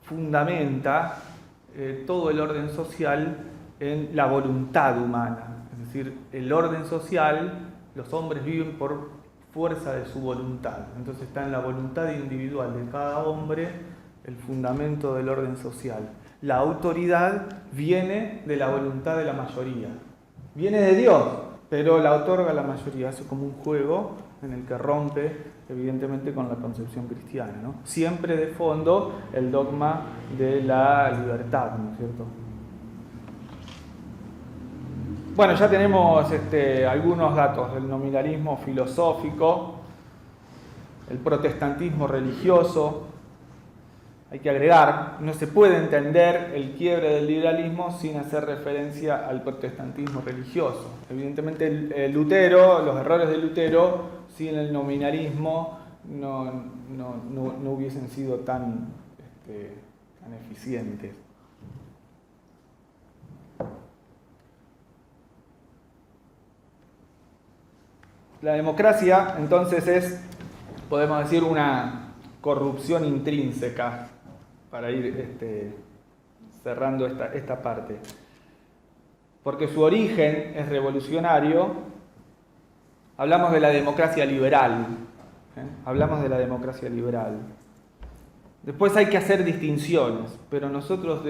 fundamenta todo el orden social en la voluntad humana. Es decir, el orden social, los hombres viven por fuerza de su voluntad. Entonces está en la voluntad individual de cada hombre el fundamento del orden social. La autoridad viene de la voluntad de la mayoría. Viene de Dios, pero la otorga la mayoría. Hace como un juego en el que rompe, evidentemente, con la concepción cristiana, ¿no? Siempre de fondo el dogma de la libertad, ¿no es cierto? Bueno, ya tenemos algunos datos del nominalismo filosófico, el protestantismo religioso. Hay que agregar, no se puede entender el quiebre del liberalismo sin hacer referencia al protestantismo religioso. Evidentemente Lutero, los errores de Lutero, sin el nominalismo no hubiesen sido tan eficientes. La democracia, entonces, es, podemos decir, una corrupción intrínseca para ir cerrando esta parte. Porque su origen es revolucionario. Hablamos de la democracia liberal. Hablamos de la democracia liberal. Después hay que hacer distinciones, pero nosotros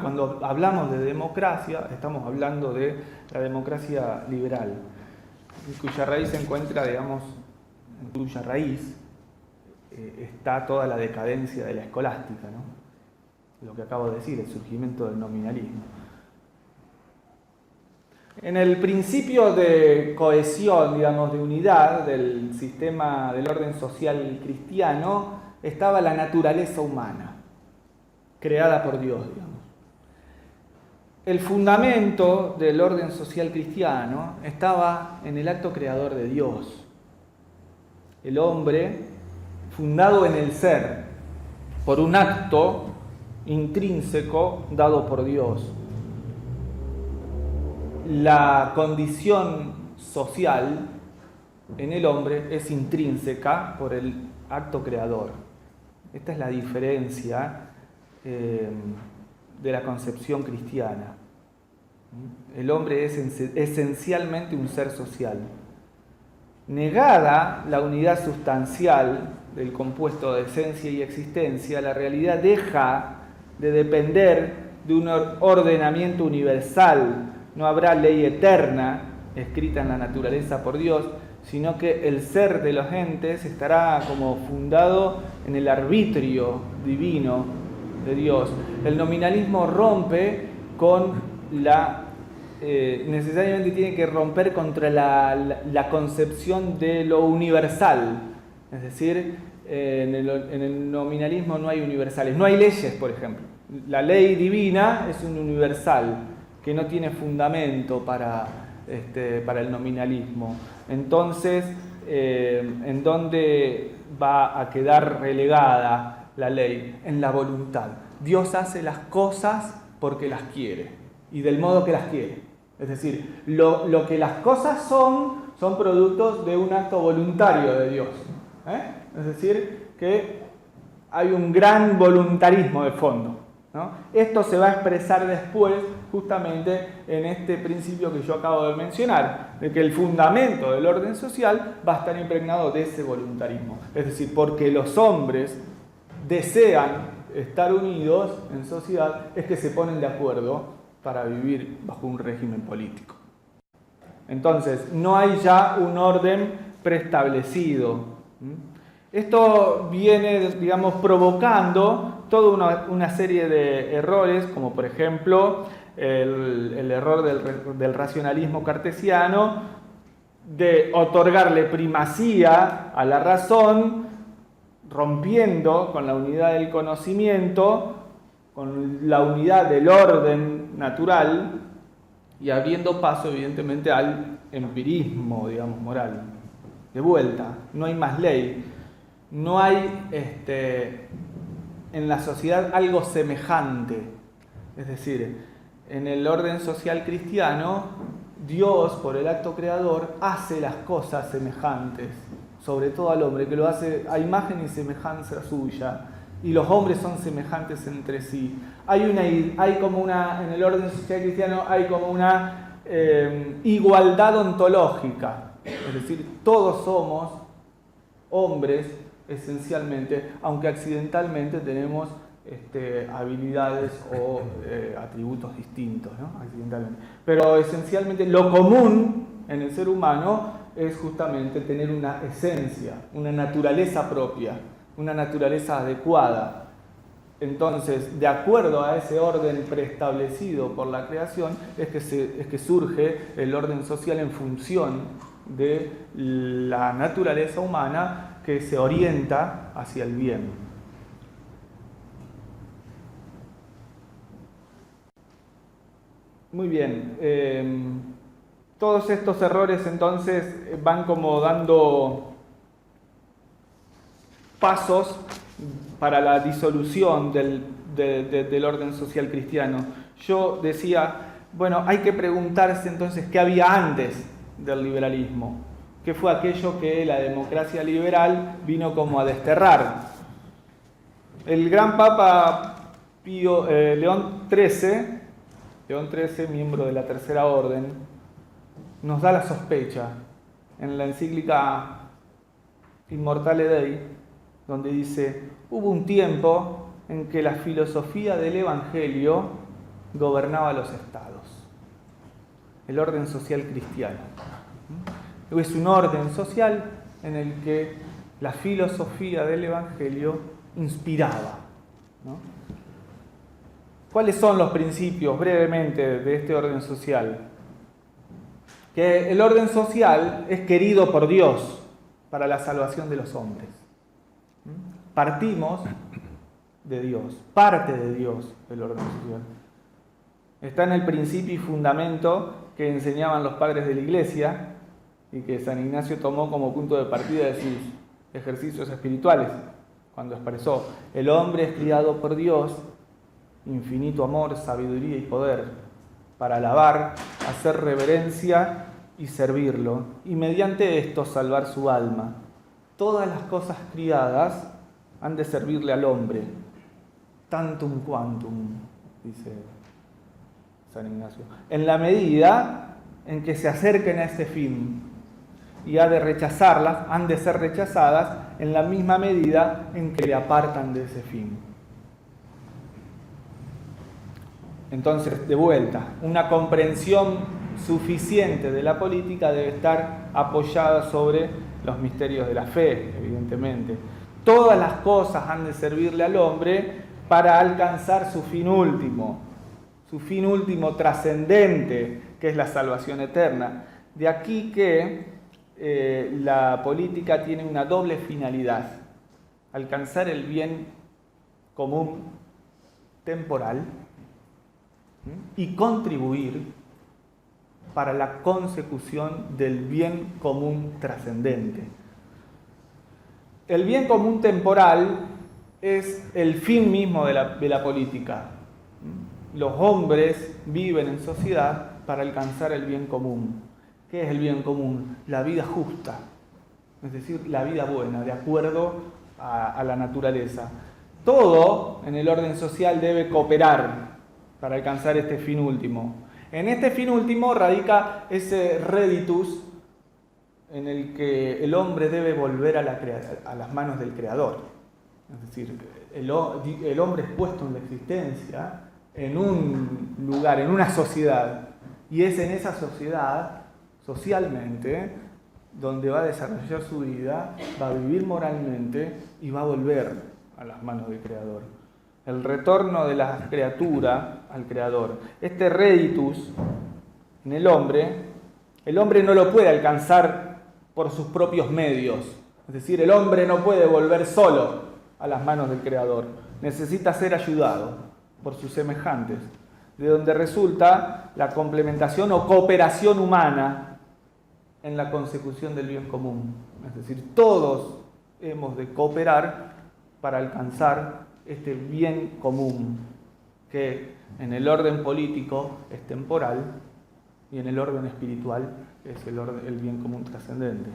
cuando hablamos de democracia, estamos hablando de la democracia liberal, cuya raíz se encuentra, digamos, en cuya raíz está toda la decadencia de la escolástica, ¿no? Lo que acabo de decir, el surgimiento del nominalismo. En el principio de cohesión, digamos, de unidad del sistema del orden social cristiano, estaba la naturaleza humana, creada por Dios, digamos. El fundamento del orden social cristiano estaba en el acto creador de Dios. El hombre, fundado en el ser, por un acto intrínseco dado por Dios. La condición social en el hombre es intrínseca por el acto creador. Esta es la diferencia de la concepción cristiana. El hombre es esencialmente un ser social. Negada la unidad sustancial del compuesto de esencia y existencia, la realidad deja de depender de un ordenamiento universal. No habrá ley eterna escrita en la naturaleza por Dios, sino que el ser de los entes estará como fundado en el arbitrio divino de Dios. El nominalismo rompe con necesariamente tiene que romper contra la concepción de lo universal. Es decir, en el nominalismo no hay universales, no hay leyes, por ejemplo. La ley divina es un universal que no tiene fundamento para el nominalismo. Entonces, ¿en dónde va a quedar relegada la ley? En la voluntad. Dios hace las cosas porque las quiere y del modo que las quiere. Es decir, lo que las cosas son productos de un acto voluntario de Dios. Es decir, que hay un gran voluntarismo de fondo, ¿no? Esto se va a expresar después justamente en este principio que yo acabo de mencionar, de que el fundamento del orden social va a estar impregnado de ese voluntarismo. Es decir, porque los hombres desean estar unidos en sociedad, es que se ponen de acuerdo para vivir bajo un régimen político. Entonces, no hay ya un orden preestablecido. Esto viene, digamos, provocando toda una serie de errores, como por ejemplo el error del racionalismo cartesiano, de otorgarle primacía a la razón, rompiendo con la unidad del conocimiento, con la unidad del orden natural y abriendo paso evidentemente al empirismo, digamos, moral. De vuelta, no hay más ley, no hay en la sociedad algo semejante. Es decir, en el orden social cristiano, Dios, por el acto creador, hace las cosas semejantes, sobre todo al hombre, que lo hace a imagen y semejanza suya, y los hombres son semejantes entre sí. Hay como una, en el orden social cristiano, hay como una igualdad ontológica, es decir, todos somos hombres esencialmente, aunque accidentalmente tenemos habilidades o atributos distintos, ¿no? Accidentalmente. Pero esencialmente lo común en el ser humano es justamente tener una esencia, una naturaleza propia, una naturaleza adecuada. Entonces, de acuerdo a ese orden preestablecido por la creación, es que surge el orden social en función de la naturaleza humana que se orienta hacia el bien. Muy bien. Todos estos errores entonces van como dando pasos para la disolución del orden social cristiano. Yo decía, bueno, hay que preguntarse entonces qué había antes del liberalismo, qué fue aquello que la democracia liberal vino como a desterrar. El gran Papa León XIII, miembro de la Tercera Orden, nos da la sospecha en la encíclica Immortale Dei, donde dice: hubo un tiempo en que la filosofía del Evangelio gobernaba los estados, el orden social cristiano. Es un orden social en el que la filosofía del Evangelio inspiraba, ¿no? ¿Cuáles son los principios, brevemente, de este orden social? Que el orden social es querido por Dios para la salvación de los hombres. Partimos de Dios, parte de Dios el orden social. Está en el principio y fundamento que enseñaban los padres de la Iglesia y que San Ignacio tomó como punto de partida de sus ejercicios espirituales, cuando expresó: el hombre es criado por Dios, infinito amor, sabiduría y poder, para alabar, hacer reverencia y servirlo, y mediante esto salvar su alma. Todas las cosas criadas han de servirle al hombre, tantum quantum, dice San Ignacio, en la medida en que se acerquen a este fin, y han de ser rechazadas en la misma medida en que le apartan de ese fin. Entonces, de vuelta, una comprensión suficiente de la política debe estar apoyada sobre los misterios de la fe, evidentemente. Todas las cosas han de servirle al hombre para alcanzar su fin último trascendente, que es la salvación eterna. De aquí que la política tiene una doble finalidad: alcanzar el bien común temporal y contribuir para la consecución del bien común trascendente. El bien común temporal es el fin mismo de la política. Los hombres viven en sociedad para alcanzar el bien común. ¿Qué es el bien común? La vida justa, es decir, la vida buena, de acuerdo a la naturaleza. Todo en el orden social debe cooperar para alcanzar este fin último. En este fin último radica ese reditus en el que el hombre debe volver a las manos del Creador. Es decir, el hombre es puesto en la existencia en un lugar, en una sociedad, y es en esa sociedad, socialmente, donde va a desarrollar su vida, va a vivir moralmente y va a volver a las manos del Creador. El retorno de la criatura al Creador. Este reditus en el hombre no lo puede alcanzar por sus propios medios. Es decir, el hombre no puede volver solo a las manos del Creador. Necesita ser ayudado por sus semejantes, de donde resulta la complementación o cooperación humana en la consecución del bien común. Es decir, todos hemos de cooperar para alcanzar este bien común, que en el orden político es temporal y en el orden espiritual es el bien común trascendente.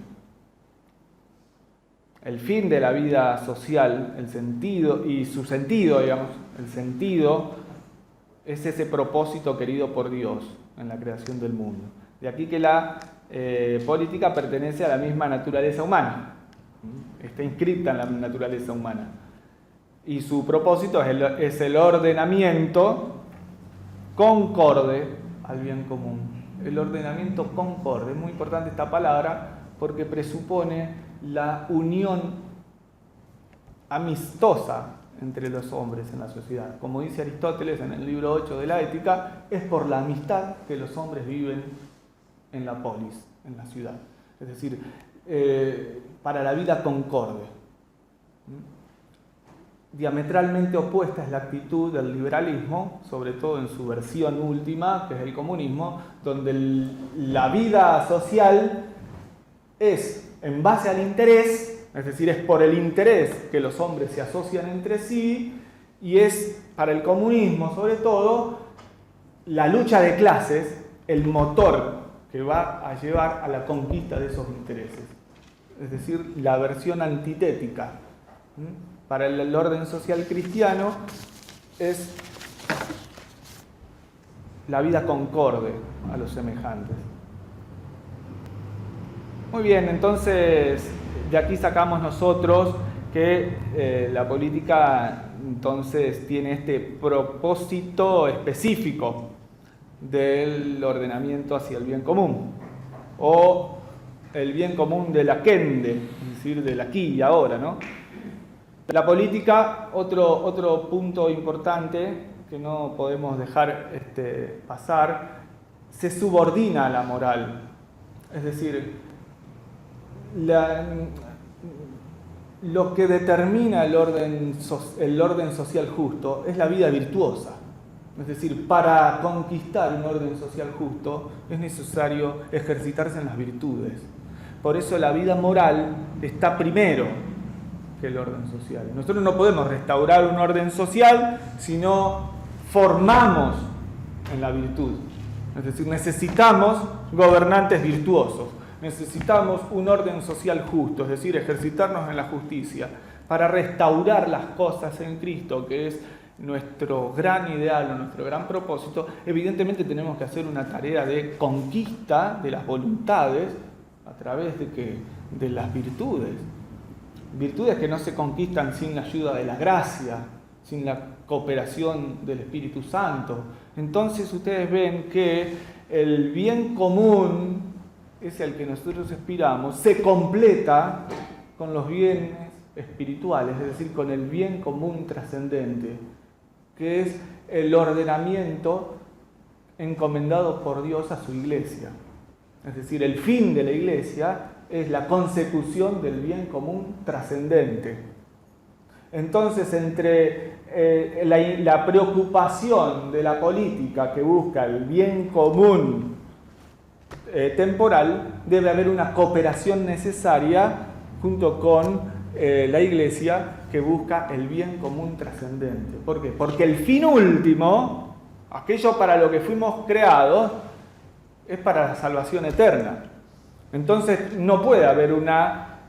El fin de la vida social, el sentido y su sentido, digamos, el sentido es ese propósito querido por Dios en la creación del mundo. De aquí que la política pertenece a la misma naturaleza humana, está inscrita en la naturaleza humana. Y su propósito es el ordenamiento concorde al bien común. El ordenamiento concorde, es muy importante esta palabra porque presupone la unión amistosa entre los hombres en la sociedad. Como dice Aristóteles en el libro 8 de la Ética, es por la amistad que los hombres viven en la polis, en la ciudad. Es decir, para la vida concorde. Diametralmente opuesta es la actitud del liberalismo, sobre todo en su versión última, que es el comunismo, donde la vida social es en base al interés, es decir, es por el interés que los hombres se asocian entre sí, y es para el comunismo, sobre todo, la lucha de clases, el motor que va a llevar a la conquista de esos intereses. Es decir, la versión antitética Para el orden social cristiano es la vida concorde a los semejantes. Muy bien, entonces de aquí sacamos nosotros que la política entonces tiene este propósito específico del ordenamiento hacia el bien común, o el bien común de la Kende, es decir, del aquí y ahora, ¿no? La política, otro punto importante que no podemos dejar pasar, se subordina a la moral. Es decir, lo que determina el orden social justo es la vida virtuosa. Es decir, para conquistar un orden social justo es necesario ejercitarse en las virtudes. Por eso la vida moral está primero que el orden social. Nosotros no podemos restaurar un orden social si no formamos en la virtud. Es decir, necesitamos gobernantes virtuosos, necesitamos un orden social justo, es decir, ejercitarnos en la justicia para restaurar las cosas en Cristo, que es nuestro gran ideal o nuestro gran propósito. Evidentemente tenemos que hacer una tarea de conquista de las voluntades a través de las virtudes. Virtudes que no se conquistan sin la ayuda de la gracia, sin la cooperación del Espíritu Santo. Entonces ustedes ven que el bien común, ese al que nosotros aspiramos, se completa con los bienes espirituales, es decir, con el bien común trascendente, que es el ordenamiento encomendado por Dios a su iglesia. Es decir, el fin de la iglesia es la consecución del bien común trascendente. Entonces, entre la preocupación de la política que busca el bien común temporal, debe haber una cooperación necesaria junto con la iglesia que busca el bien común trascendente. ¿Por qué? Porque el fin último, aquello para lo que fuimos creados, es para la salvación eterna. Entonces no puede haber una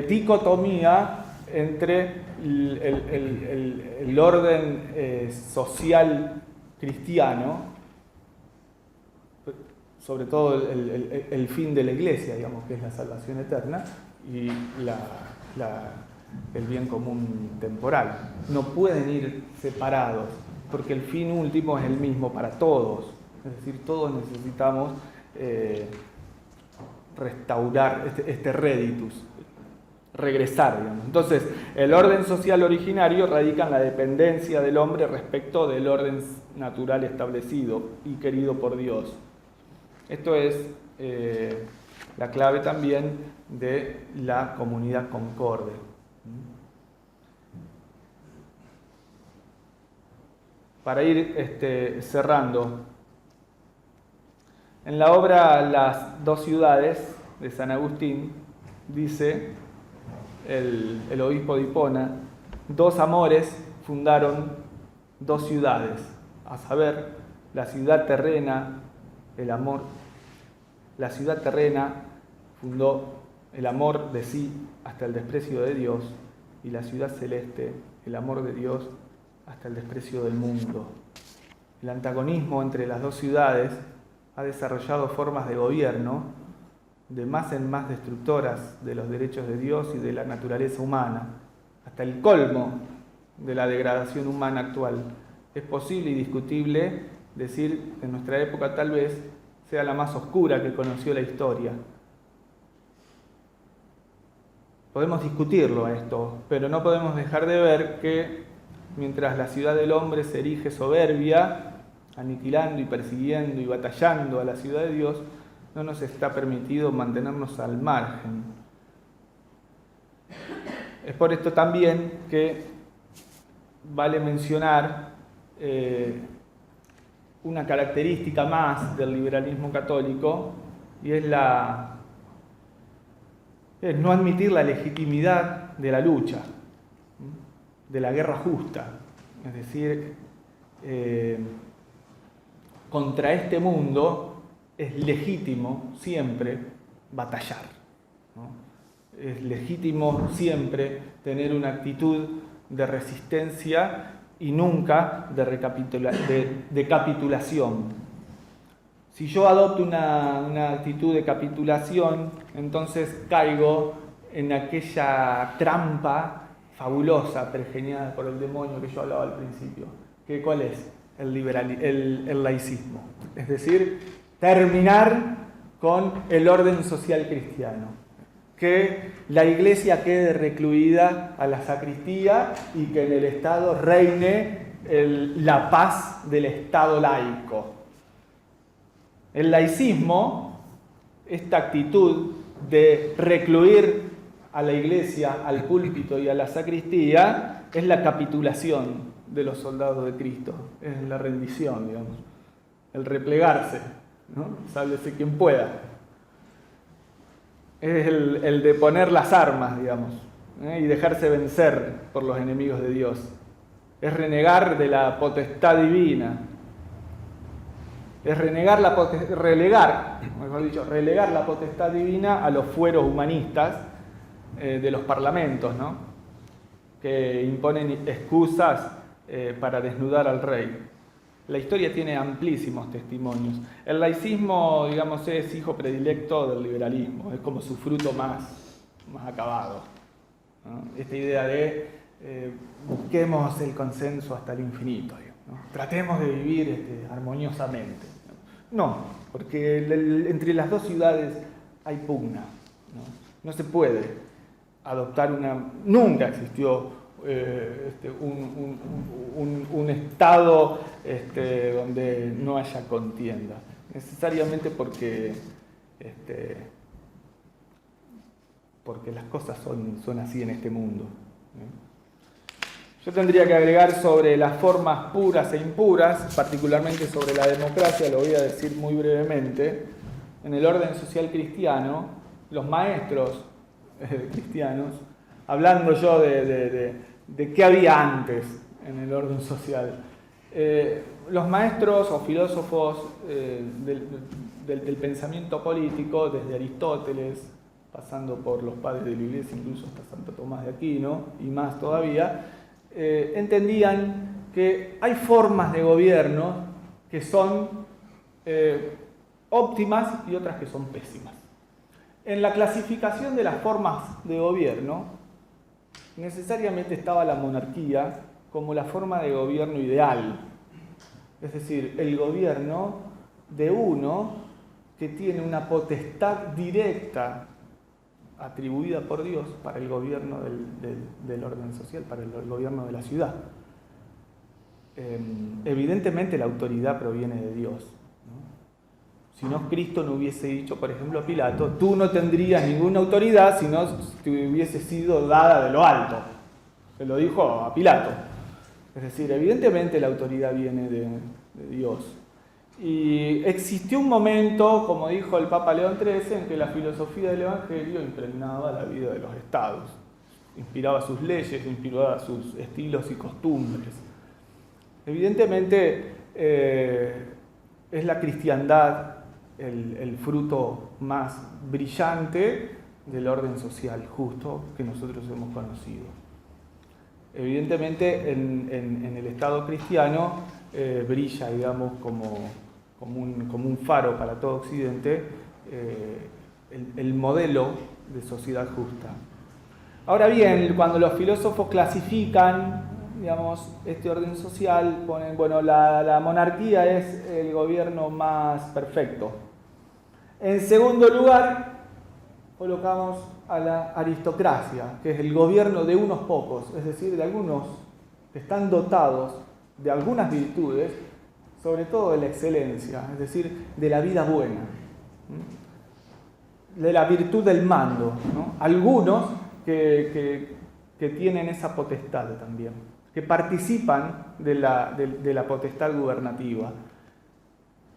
dicotomía entre el orden social cristiano, sobre todo el fin de la iglesia, digamos, que es la salvación eterna, y el bien común temporal. No pueden ir separados, porque el fin último es el mismo para todos. Es decir, todos necesitamos restaurar este réditus, regresar, digamos. Entonces, el orden social originario radica en la dependencia del hombre respecto del orden natural establecido y querido por Dios. Esto es la clave también de la comunidad concorde. Para ir cerrando, en la obra Las dos ciudades de San Agustín dice el obispo de Hipona: dos amores fundaron dos ciudades, a saber, la ciudad terrena, la ciudad terrena fundó el amor de sí hasta el desprecio de Dios, y la ciudad celeste, el amor de Dios hasta el desprecio del mundo. El antagonismo entre las dos ciudades ha desarrollado formas de gobierno de más en más destructoras de los derechos de Dios y de la naturaleza humana, hasta el colmo de la degradación humana actual. Es posible y discutible decir que en nuestra época tal vez sea la más oscura que conoció la historia. Podemos discutirlo esto, pero no podemos dejar de ver que mientras la ciudad del hombre se erige soberbia, aniquilando y persiguiendo y batallando a la ciudad de Dios, no nos está permitido mantenernos al margen. Es por esto también que vale mencionar una característica más del liberalismo católico, y es no admitir la legitimidad de la lucha, de la guerra justa. Es decir, contra este mundo es legítimo siempre batallar, ¿no? es legítimo siempre tener una actitud de resistencia y nunca de capitulación. Si yo adopto una actitud de capitulación, entonces caigo en aquella trampa fabulosa pergeñada por el demonio que yo hablaba al principio. ¿Cuál es? El laicismo. Es decir, terminar con el orden social cristiano. Que la iglesia quede recluida a la sacristía y que en el Estado reine la paz del Estado laico. El laicismo, esta actitud de recluir a la iglesia, al púlpito y a la sacristía, es la capitulación de los soldados de Cristo, es la rendición, digamos, el replegarse, ¿no? Sálvese quien pueda. Es el de poner las armas, digamos, y dejarse vencer por los enemigos de Dios. Es renegar de la potestad divina. Es relegar la potestad divina a los fueros humanistas de los parlamentos, ¿no? Que imponen excusas para desnudar al rey. La historia tiene amplísimos testimonios. El laicismo, digamos, es hijo predilecto del liberalismo, es como su fruto más acabado, ¿no? Esta idea de busquemos el consenso hasta el infinito, ¿no? Tratemos de vivir armoniosamente. No, porque entre las dos ciudades hay pugna, ¿no? No se puede adoptar nunca existió un estado donde no haya contienda, necesariamente porque las cosas son así en este mundo, ¿no? Yo tendría que agregar sobre las formas puras e impuras, particularmente sobre la democracia, lo voy a decir muy brevemente. En el orden social cristiano, los maestros cristianos, hablando yo de qué había antes en el orden social, los maestros o filósofos del pensamiento político, desde Aristóteles, pasando por los padres de la Iglesia, incluso hasta Santo Tomás de Aquino, y más todavía, entendían que hay formas de gobierno que son óptimas y otras que son pésimas. En la clasificación de las formas de gobierno, necesariamente estaba la monarquía como la forma de gobierno ideal. Es decir, el gobierno de uno que tiene una potestad directa atribuida por Dios para el gobierno del orden social, para el gobierno de la ciudad. Evidentemente la autoridad proviene de Dios, ¿no? Si no, Cristo no hubiese dicho, por ejemplo, a Pilato, tú no tendrías ninguna autoridad si no te hubiese sido dada de lo alto. Se lo dijo a Pilato. Es decir, evidentemente la autoridad viene de Dios. Y existió un momento, como dijo el Papa León XIII, en que la filosofía del Evangelio impregnaba la vida de los estados, inspiraba sus leyes, inspiraba sus estilos y costumbres. Evidentemente es la cristiandad el fruto más brillante del orden social justo que nosotros hemos conocido. Evidentemente en el Estado cristiano brilla, digamos, como un faro para todo Occidente, el modelo de sociedad justa. Ahora bien, cuando los filósofos clasifican, digamos, este orden social, ponen, bueno, la monarquía es el gobierno más perfecto. En segundo lugar, colocamos a la aristocracia, que es el gobierno de unos pocos, es decir, de algunos que están dotados de algunas virtudes, sobre todo de la excelencia, es decir, de la vida buena, de la virtud del mando, ¿no? Algunos que tienen esa potestad también, que participan de la potestad gubernativa.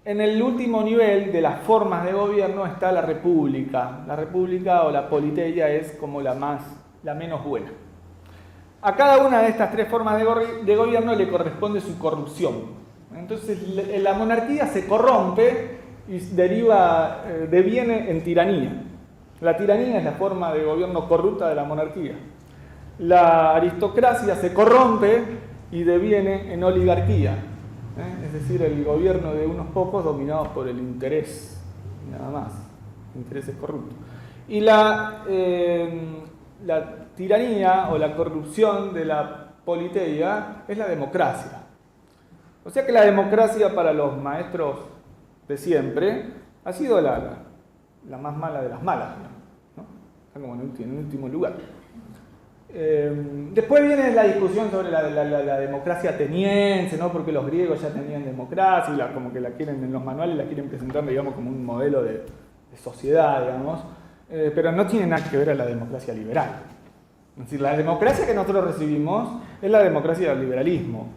En el último nivel de las formas de gobierno está la república. La república o la politeia es como la menos buena. A cada una de estas tres formas de gobierno le corresponde su corrupción. Entonces la monarquía se corrompe y deviene en tiranía. La tiranía es la forma de gobierno corrupta de la monarquía. La aristocracia se corrompe y deviene en oligarquía, es decir, el gobierno de unos pocos dominados por el interés, nada más, intereses corruptos. Y la tiranía o la corrupción de la politeia es la democracia. O sea que la democracia para los maestros de siempre ha sido la más mala de las malas, ¿no? Está como en último lugar. Después viene la discusión sobre la democracia ateniense, ¿no? Porque los griegos ya tenían democracia y como que la quieren en los manuales, la quieren presentar, digamos, como un modelo de sociedad, digamos, pero no tiene nada que ver a la democracia liberal. Es decir, la democracia que nosotros recibimos es la democracia del liberalismo,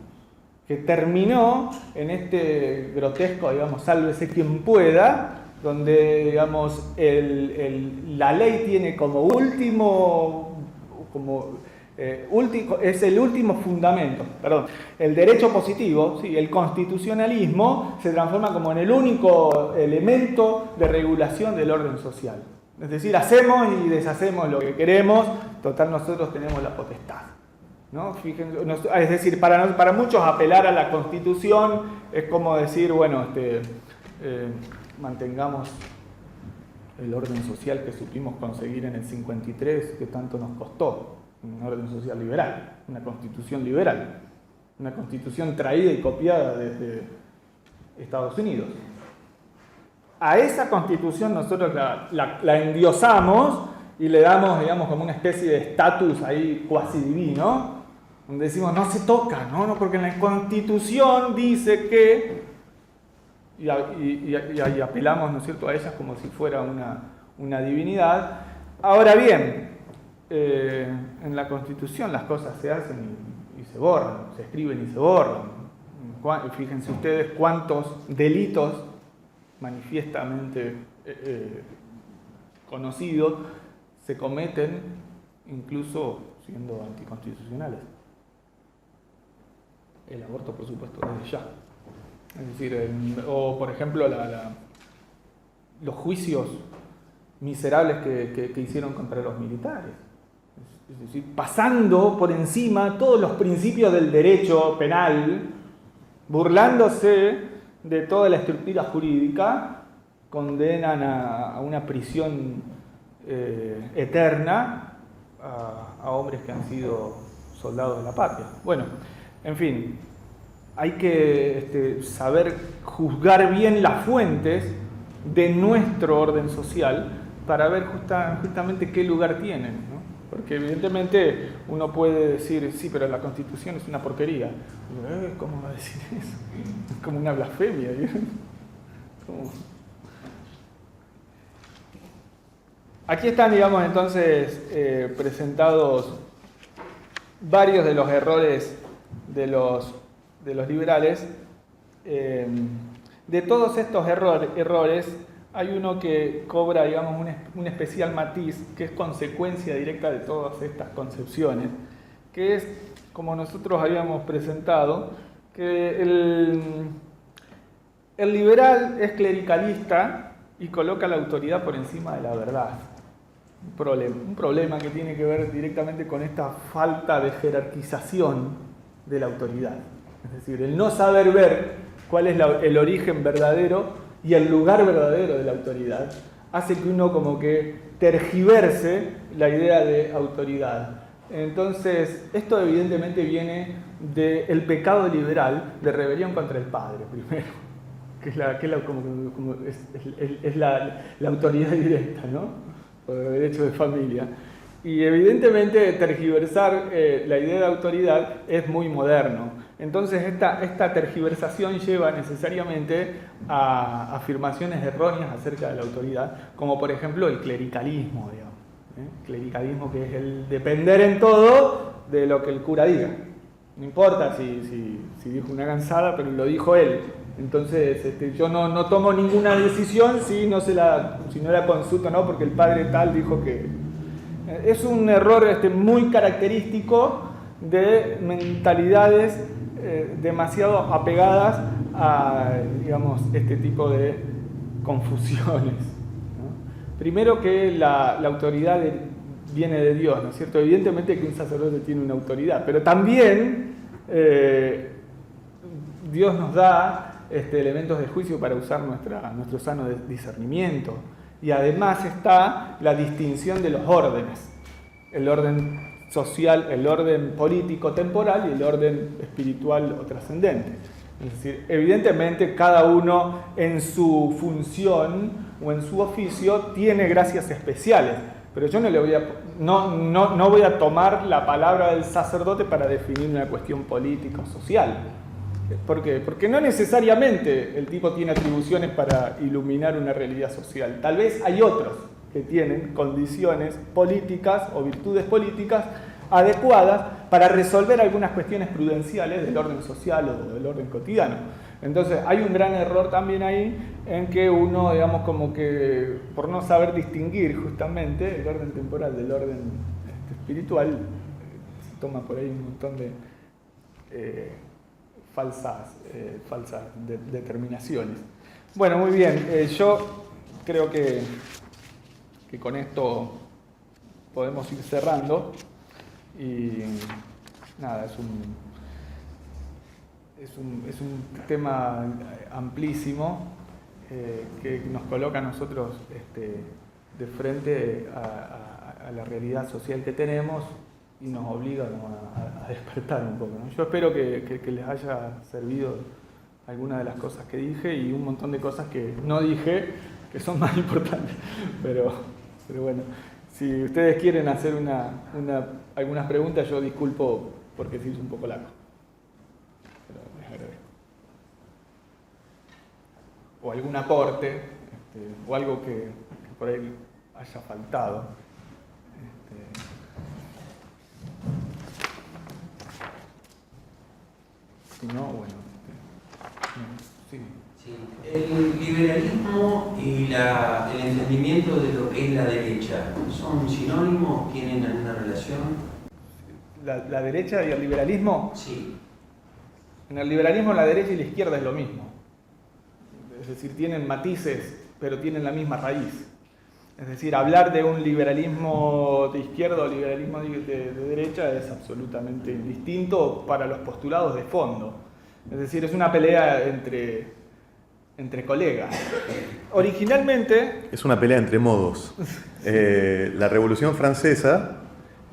que terminó en este grotesco, digamos, sálvese quien pueda, donde, digamos, la ley tiene como último, es el último fundamento, perdón, el derecho positivo, ¿sí? El constitucionalismo se transforma como en el único elemento de regulación del orden social. Es decir, hacemos y deshacemos lo que queremos, total nosotros tenemos la potestad, ¿no? Fíjense, es decir, para muchos apelar a la Constitución es como decir, bueno, mantengamos el orden social que supimos conseguir en el 53, que tanto nos costó, un orden social liberal, una constitución liberal, una constitución traída y copiada desde Estados Unidos. A esa constitución nosotros la endiosamos y le damos, digamos, como una especie de estatus ahí cuasi divino, donde decimos no se toca, no, porque en la Constitución dice que, y apelamos, ¿no es cierto?, a ellas como si fuera una divinidad. Ahora bien, en la Constitución las cosas se hacen y se borran, se escriben y se borran. Fíjense ustedes cuántos delitos manifiestamente conocidos se cometen incluso siendo anticonstitucionales. El aborto, por supuesto, desde ya. Es decir, o por ejemplo los juicios miserables que hicieron contra los militares. Es decir, pasando por encima todos los principios del derecho penal, burlándose de toda la estructura jurídica, condenan a una prisión eterna a hombres que han sido soldados de la patria. Bueno, en fin, hay que saber juzgar bien las fuentes de nuestro orden social para ver justamente qué lugar tienen, ¿no? Porque evidentemente uno puede decir, sí, pero la Constitución es una porquería. ¿Cómo va a decir eso? Es como una blasfemia. Aquí están, digamos, entonces presentados varios de los errores de los liberales. De todos estos errores hay uno que cobra, digamos, un especial matiz, que es consecuencia directa de todas estas concepciones, que es, como nosotros habíamos presentado, que el liberal es clericalista y coloca la autoridad por encima de la verdad. Un problema que tiene que ver directamente con esta falta de jerarquización de la autoridad. Es decir, el no saber ver cuál es el origen verdadero y el lugar verdadero de la autoridad hace que uno como que tergiverse la idea de autoridad. Entonces, esto evidentemente viene del pecado liberal de rebelión contra el padre, primero, que es la autoridad directa, ¿no? Por el derecho de familia. Y evidentemente tergiversar la idea de autoridad es muy moderno. Entonces esta tergiversación lleva necesariamente a afirmaciones erróneas acerca de la autoridad, como por ejemplo el clericalismo, digamos. Clericalismo, que es el depender en todo de lo que el cura diga. No importa si dijo una gansada, pero lo dijo él. Entonces yo no tomo ninguna decisión si no la consulto, ¿no? Porque el padre tal dijo que... Es un error muy característico de mentalidades demasiado apegadas a, digamos, este tipo de confusiones, ¿no? Primero que la autoridad viene de Dios, ¿no es cierto? Evidentemente que un sacerdote tiene una autoridad, pero también Dios nos da elementos de juicio para usar nuestro sano discernimiento. Y además está la distinción de los órdenes, el orden social, el orden político temporal y el orden espiritual o trascendente. Es decir, evidentemente cada uno en su función o en su oficio tiene gracias especiales, pero yo no voy a tomar la palabra del sacerdote para definir una cuestión política o social. ¿Por qué? Porque no necesariamente el tipo tiene atribuciones para iluminar una realidad social. Tal vez hay otros que tienen condiciones políticas o virtudes políticas adecuadas para resolver algunas cuestiones prudenciales del orden social o del orden cotidiano. Entonces hay un gran error también ahí en que uno, digamos, como que por no saber distinguir justamente el orden temporal del orden espiritual, se toma por ahí un montón de falsas determinaciones. Bueno, muy bien. Yo creo que con esto podemos ir cerrando. Y nada, es un tema amplísimo que nos coloca a nosotros de frente a la realidad social que tenemos y nos obliga a despertar un poco, ¿no? Yo espero que les haya servido algunas de las cosas que dije y un montón de cosas que no dije que son más importantes, pero bueno. Si ustedes quieren hacer algunas preguntas, yo disculpo porque se hizo un poco largo. Pero les agradezco. O algún aporte, o algo que por ahí haya faltado. Si no, bueno. Sí. Sí. El liberalismo y el entendimiento de lo que es la derecha, ¿son sinónimos? ¿Tienen alguna relación? ¿La derecha y el liberalismo? Sí. En el liberalismo la derecha y la izquierda es lo mismo. Es decir, tienen matices, pero tienen la misma raíz. Es decir, hablar de un liberalismo de izquierda o liberalismo de derecha es absolutamente indistinto para los postulados de fondo. Es decir, es una pelea entre colegas. Originalmente... Es una pelea entre modos. La Revolución Francesa,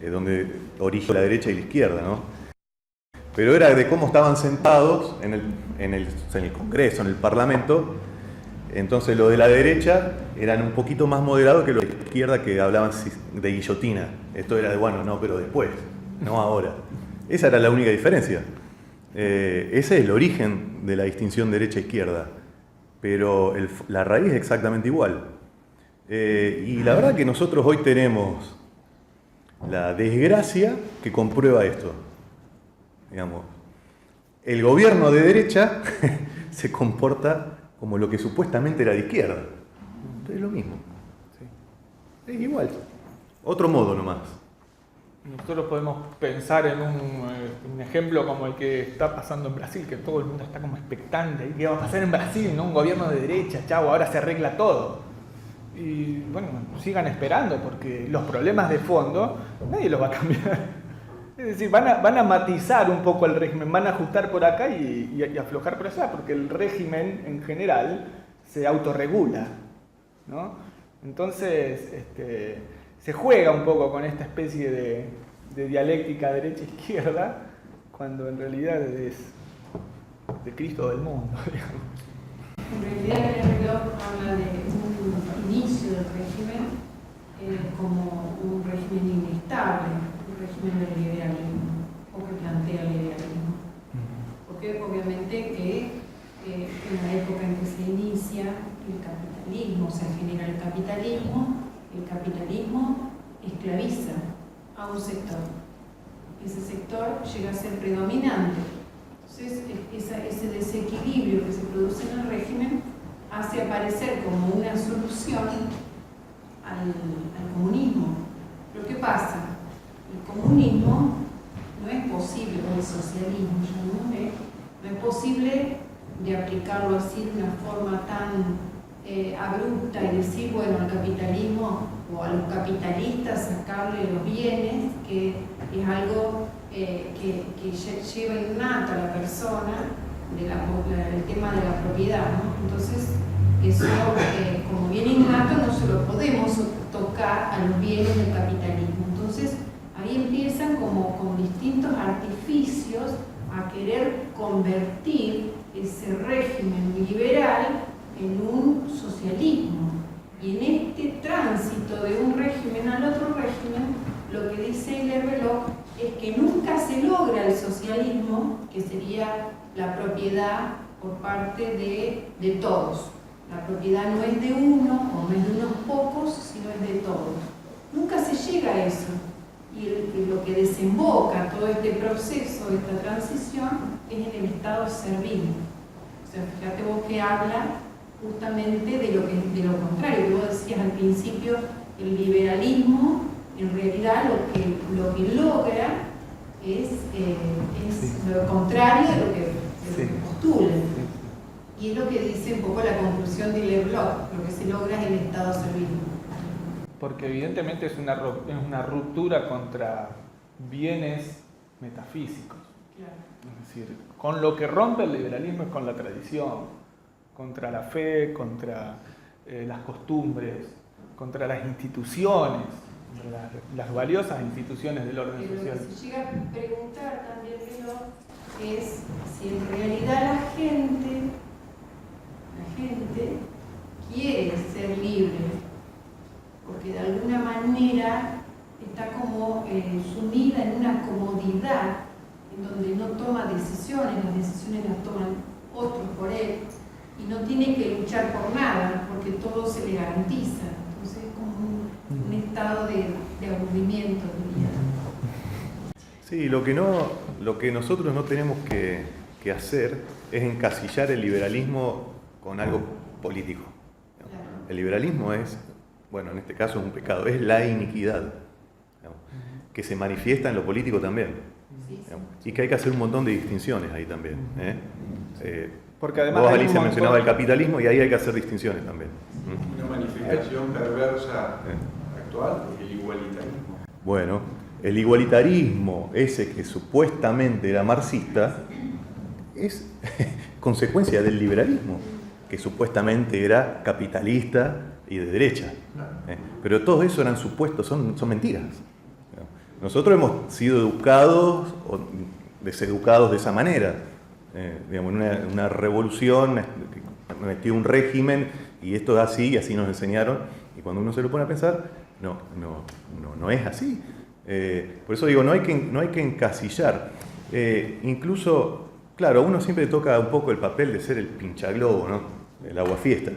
donde originó la derecha y la izquierda, ¿no? Pero era de cómo estaban sentados en el Congreso, en el Parlamento. Entonces lo de la derecha eran un poquito más moderados que los de la izquierda, que hablaban de guillotina. Esto era de, bueno, no, pero después, no ahora. Esa era la única diferencia. Ese es el origen de la distinción derecha-izquierda. Pero la raíz es exactamente igual. Y la verdad que nosotros hoy tenemos la desgracia que comprueba esto. Digamos, el gobierno de derecha se comporta como lo que supuestamente era de izquierda. Es lo mismo. Sí. Es igual. Otro modo nomás. Nosotros podemos pensar en un ejemplo como el que está pasando en Brasil, que todo el mundo está como expectante. ¿Qué va a pasar en Brasil? ¿No? Un gobierno de derecha, chavo, ahora se arregla todo. Y bueno, sigan esperando, porque los problemas de fondo nadie los va a cambiar. Es decir, van a matizar un poco el régimen, van a ajustar por acá y aflojar por allá, porque el régimen en general se autorregula, ¿no? Entonces, se juega un poco con esta especie de dialéctica derecha-izquierda, cuando en realidad es de Cristo del mundo, digamos. En realidad el reloj habla de un inicio del régimen como un régimen inestable, un régimen del liberalismo, o que plantea el liberalismo. Porque obviamente que en la época en que se inicia el capitalismo, se genera el capitalismo esclaviza a un sector. Ese sector llega a ser predominante. Entonces, ese desequilibrio que se produce en el régimen hace aparecer como una solución al comunismo. Pero ¿qué pasa? El comunismo no es posible, o el socialismo, no es posible de aplicarlo así de una forma tan abrupta y decir, bueno, al capitalismo o a los capitalistas sacarle los bienes, que es algo que lleva innato a la persona, el tema de la propiedad, ¿no? Entonces, eso como bien innato no se lo podemos tocar a los bienes del capitalismo. Entonces, ahí empiezan como con distintos artificios a querer convertir ese régimen liberal en un socialismo. Y en este tránsito de un régimen al otro régimen, lo que dice Hilaire-Belloc es que nunca se logra el socialismo, que sería la propiedad por parte de todos. La propiedad no es de uno o no es de unos pocos, sino es de todos. Nunca se llega a eso. Y lo que desemboca todo este proceso, esta transición, es en el estado servil. O sea, fíjate vos que habla justamente de lo contrario, que vos decías al principio, el liberalismo en realidad lo que logra es lo contrario de lo que postula. Y es lo que dice un poco la conclusión de Hilaire-Belloc, lo que se logra es el estado servil. Porque evidentemente es una ruptura contra bienes metafísicos. Claro. Es decir, con lo que rompe el liberalismo es con la tradición, contra la fe, contra las costumbres, contra las instituciones, las valiosas instituciones del orden social. Lo que se llega a preguntar también es si en realidad la gente quiere ser libre, porque de alguna manera está como sumida en una comodidad en donde no toma decisiones, las decisiones las toman otros por él, y no tiene que luchar por nada, porque todo se le garantiza. Entonces es como un estado de aburrimiento, diría. Sí, lo que nosotros no tenemos que hacer es encasillar el liberalismo con algo político. Claro. El liberalismo es, bueno, en este caso es un pecado, es la iniquidad, digamos, que se manifiesta en lo político también. Sí, sí. Y que hay que hacer un montón de distinciones ahí también. Porque además vos, hay Alicia, un mencionaba el montón- capitalismo y ahí hay que hacer distinciones también. Una manifestación perversa actual, el igualitarismo. Bueno, el igualitarismo, ese que supuestamente era marxista, es consecuencia del liberalismo, que supuestamente era capitalista y de derecha. Pero todo eso eran supuestos, son mentiras. Nosotros hemos sido educados o deseducados de esa manera. Digamos, una revolución metió un régimen y esto es así y así nos enseñaron. Y cuando uno se lo pone a pensar, no es así. Por eso digo, no hay que encasillar. Incluso, claro, uno siempre toca un poco el papel de ser el pinchaglobo, ¿no? El aguafiesta.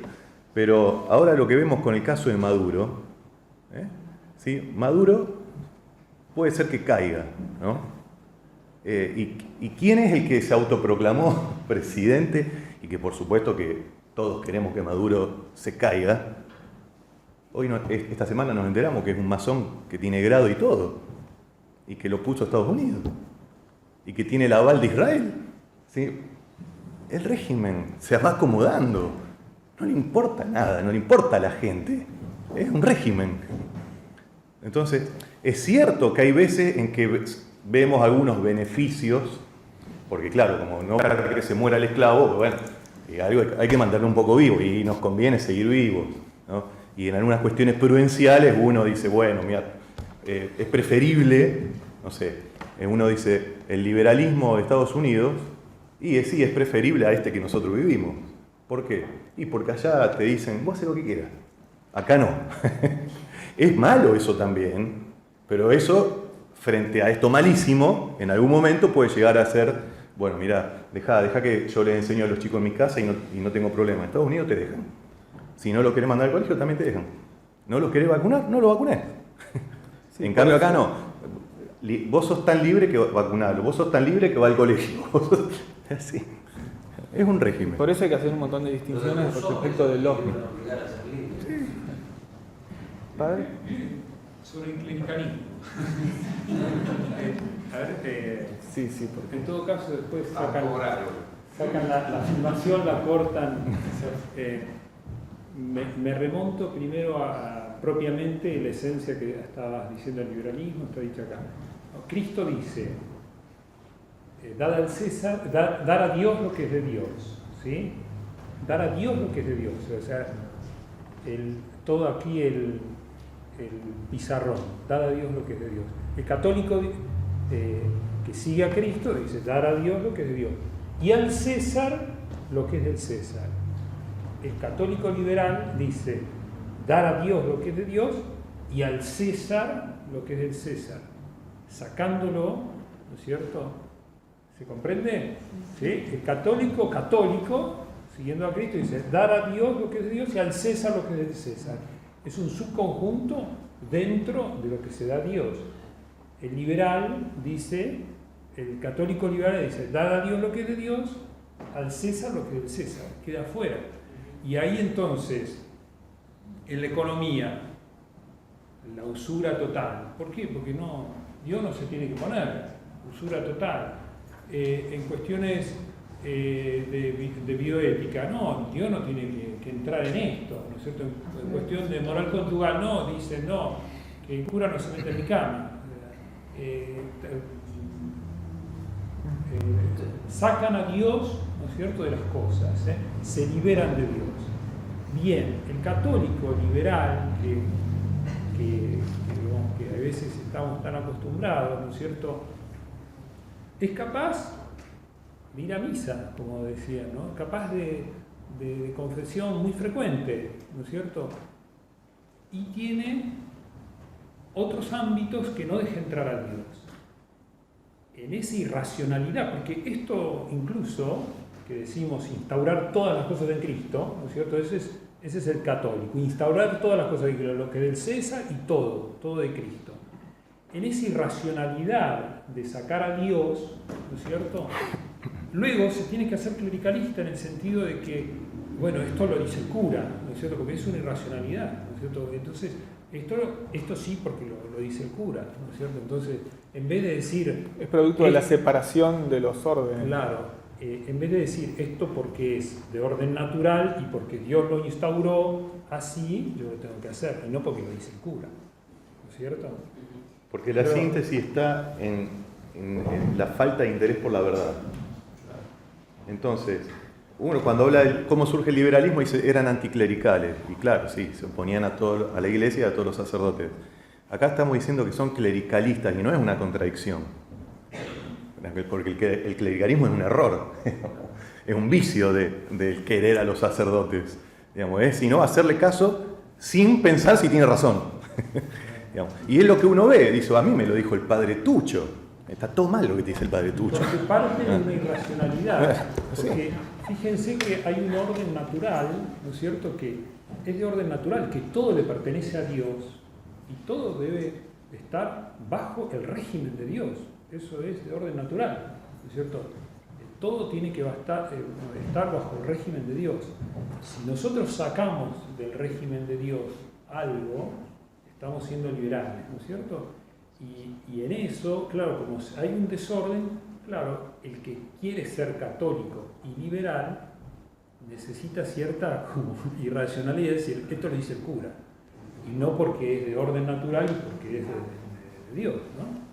Pero ahora lo que vemos con el caso de Maduro, ¿sí? Maduro puede ser que caiga, ¿no? ¿Y quién es el que se autoproclamó presidente y que por supuesto que todos queremos que Maduro se caiga? Hoy esta semana nos enteramos que es un masón que tiene grado y todo, y que lo puso a Estados Unidos, y que tiene el aval de Israel. ¿Sí? El régimen se va acomodando, no le importa nada, no le importa a la gente, es un régimen. Entonces, es cierto que hay veces en que vemos algunos beneficios, porque claro, como no para que se muera el esclavo, bueno, hay que mantenerlo un poco vivo y nos conviene seguir vivos, ¿no? Y en algunas cuestiones prudenciales uno dice, bueno, mira, es preferible, no sé, uno dice, el liberalismo de Estados Unidos, y sí, es preferible a este que nosotros vivimos. ¿Por qué? Y porque allá te dicen, vos haces lo que quieras, acá no. Es malo eso también, pero eso, frente a esto malísimo, en algún momento puede llegar a ser, bueno, mira, deja que yo les enseño a los chicos en mi casa y no tengo problema. En Estados Unidos te dejan. Si no lo querés mandar al colegio, también te dejan. ¿No lo querés vacunar? No lo vacunés. Sí, en cambio acá no. Vos sos tan libre que vacunarlo, vos sos tan libre que va al colegio. Así. Es un régimen. Por eso hay que hacer un montón de distinciones respecto del lobby. ¿Padre? Sobre el clericalismo. A ver, Sí, porque en todo caso después sacan cobrarlo. la filmación, la cortan. me remonto primero a propiamente la esencia que estabas diciendo del liberalismo, está dicho acá. Cristo dice, dar al César, dar a Dios lo que es de Dios, ¿sí? Dar a Dios lo que es de Dios, o sea, todo aquí el pizarrón, dar a Dios lo que es de Dios. El católico que sigue a Cristo dice, dar a Dios lo que es de Dios, y al César lo que es del César. El católico liberal dice, dar a Dios lo que es de Dios y al César lo que es del César, sacándolo, ¿no es cierto? ¿Se comprende? ¿Sí? El católico, siguiendo a Cristo, dice, dar a Dios lo que es de Dios y al César lo que es del César. Es un subconjunto dentro de lo que se da a Dios. El liberal dice, el católico liberal dice, dar a Dios lo que es de Dios, al César lo que es del César, queda afuera. Y ahí entonces, en la economía, la usura total. ¿Por qué? Porque Dios no se tiene que poner, usura total. En cuestiones de bioética, no, Dios no tiene que entrar en esto, ¿no es cierto? En cuestión de moral conjugal, no, dicen no, que el cura no se mete en mi cama. Sacan a Dios, ¿no es cierto?, de las cosas, se liberan de Dios. Bien, el católico liberal, que a veces estamos tan acostumbrados, ¿no es cierto?, es capaz de ir a misa, como decía, ¿no?, capaz de confesión muy frecuente, ¿no es cierto?, y tiene otros ámbitos que no deja entrar a Dios. En esa irracionalidad, porque esto incluso, que decimos instaurar todas las cosas en Cristo, ¿no es cierto?, ese es el católico, instaurar todas las cosas de Cristo, lo que del César y todo de Cristo. En esa irracionalidad de sacar a Dios, ¿no es cierto?, luego se tiene que hacer clericalista en el sentido de que, bueno, esto lo dice el cura, ¿no es cierto?, porque es una irracionalidad, ¿no es cierto?, entonces esto sí porque lo dice el cura, ¿no es cierto? Entonces, en vez de decir... Es producto de la separación de los órdenes. Claro, en vez de decir esto porque es de orden natural y porque Dios lo instauró así, yo lo tengo que hacer, y no porque lo dice el cura, ¿no es cierto? Porque la síntesis está en la falta de interés por la verdad. Entonces, uno cuando habla de cómo surge el liberalismo dice eran anticlericales, y claro, sí, se oponían a la iglesia y a todos los sacerdotes. Acá estamos diciendo que son clericalistas y no es una contradicción, porque el clericalismo es un error, es un vicio de querer a los sacerdotes, digamos, es sino hacerle caso sin pensar si tiene razón. Y es lo que uno ve, dice, a mí me lo dijo el padre Tucho, está todo mal lo que te dice el padre Tucho. Porque parte de una irracionalidad, porque fíjense que hay un orden natural, ¿no es cierto?, que es de orden natural, que todo le pertenece a Dios y todo debe estar bajo el régimen de Dios. Eso es de orden natural, ¿no es cierto? Todo tiene que estar bajo el régimen de Dios. Si nosotros sacamos del régimen de Dios algo, estamos siendo liberales, ¿no es cierto? Y en eso, claro, como hay un desorden, claro, el que quiere ser católico y liberal necesita cierta irracionalidad, es decir, esto lo dice el cura, y no porque es de orden natural y porque es de Dios, ¿no?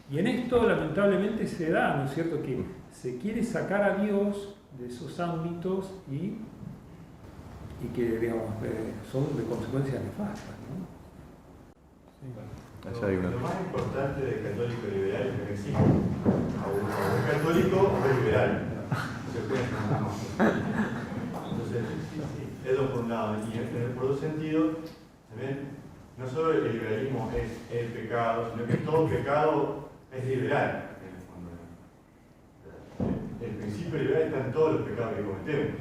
Y en esto lamentablemente se da, ¿no es cierto?, que se quiere sacar a Dios de esos ámbitos y que, digamos, son de consecuencias nefastas, ¿no? Allá hay una. Lo más importante del católico liberal es que no existe. O es católico o es liberal. Se puede Entonces, eso por un lado. Y por otro sentido, también, no solo el liberalismo es el pecado, sino que todo pecado es liberal. El principio liberal está en todos los pecados que cometemos.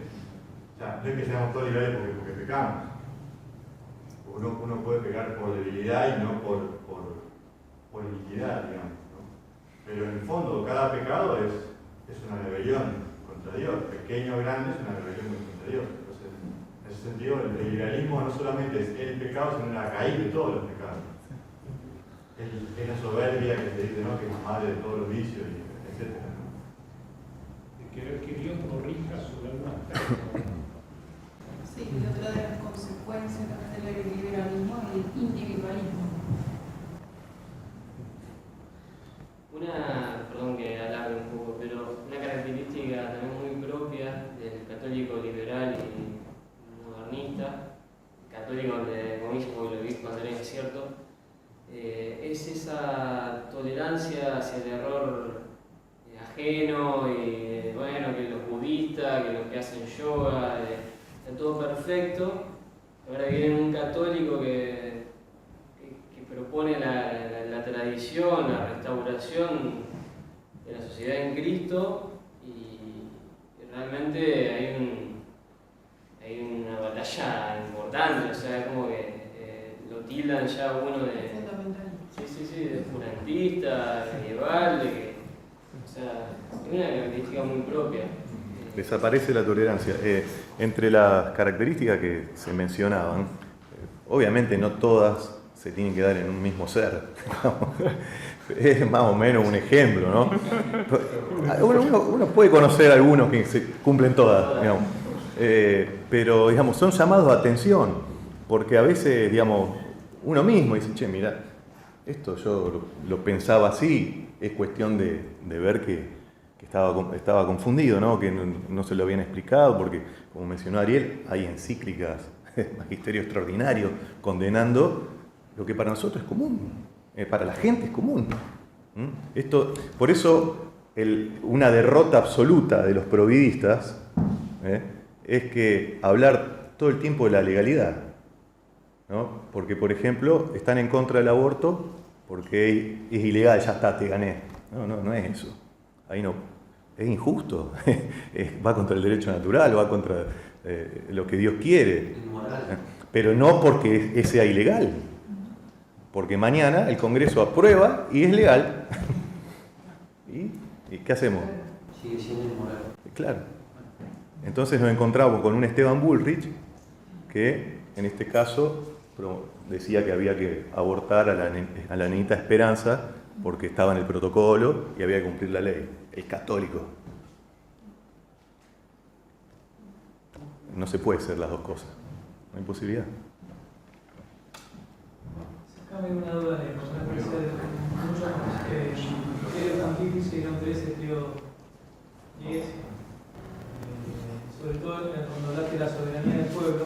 O sea, no es que seamos todos liberales porque pecamos. Uno puede pecar por debilidad y no por iniquidad, digamos, ¿no? Pero en el fondo, cada pecado es una rebelión contra Dios. Pequeño o grande es una rebelión contra Dios. Entonces, en ese sentido, el liberalismo no solamente es el pecado, sino la raíz de todos los pecados. Es la soberbia que se dice, ¿no?, que es madre de todos los vicios, etc. ¿no? De querer que Dios corrija sobre algunas cosas. Sí, ajeno, y bueno, que los budistas, que los que hacen yoga, está todo perfecto. Ahora viene un católico que propone la tradición, la restauración de la sociedad en Cristo, y realmente hay una batalla importante, o sea, como que lo tildan ya uno de... Sí, de oscurantista, medieval, o sea, es una característica muy propia. Desaparece la tolerancia. Entre las características que se mencionaban, obviamente no todas se tienen que dar en un mismo ser. Es más o menos un ejemplo, ¿no? Uno puede conocer algunos que se cumplen todas, digamos. Pero, digamos, son llamados a atención, porque a veces, digamos, uno mismo dice, che, mira, esto yo lo pensaba así, es cuestión de ver que estaba confundido, ¿no? Que no se lo habían explicado, porque, como mencionó Ariel, hay encíclicas, magisterio extraordinario, condenando lo que para nosotros es común, para la gente es común. Por eso, una derrota absoluta de los providistas es que hablar todo el tiempo de la legalidad, ¿no? Porque, por ejemplo, están en contra del aborto porque es ilegal, ya está, te gané. No es eso. Ahí no. Es injusto. Va contra el derecho natural, va contra lo que Dios quiere. Pero no porque sea ilegal. Porque mañana el Congreso aprueba y es legal. ¿Y qué hacemos? Sigue siendo inmoral. Claro. Entonces nos encontramos con un Esteban Bullrich que, en este caso, decía que había que abortar a la nenita Esperanza porque estaba en el protocolo y había que cumplir la ley. Es católico. No se puede ser las dos cosas. No hay posibilidad. Sacame una duda de muchos criterios tan difíciles que Andrés escribió y es sobre todo cuando hablaste de la soberanía del pueblo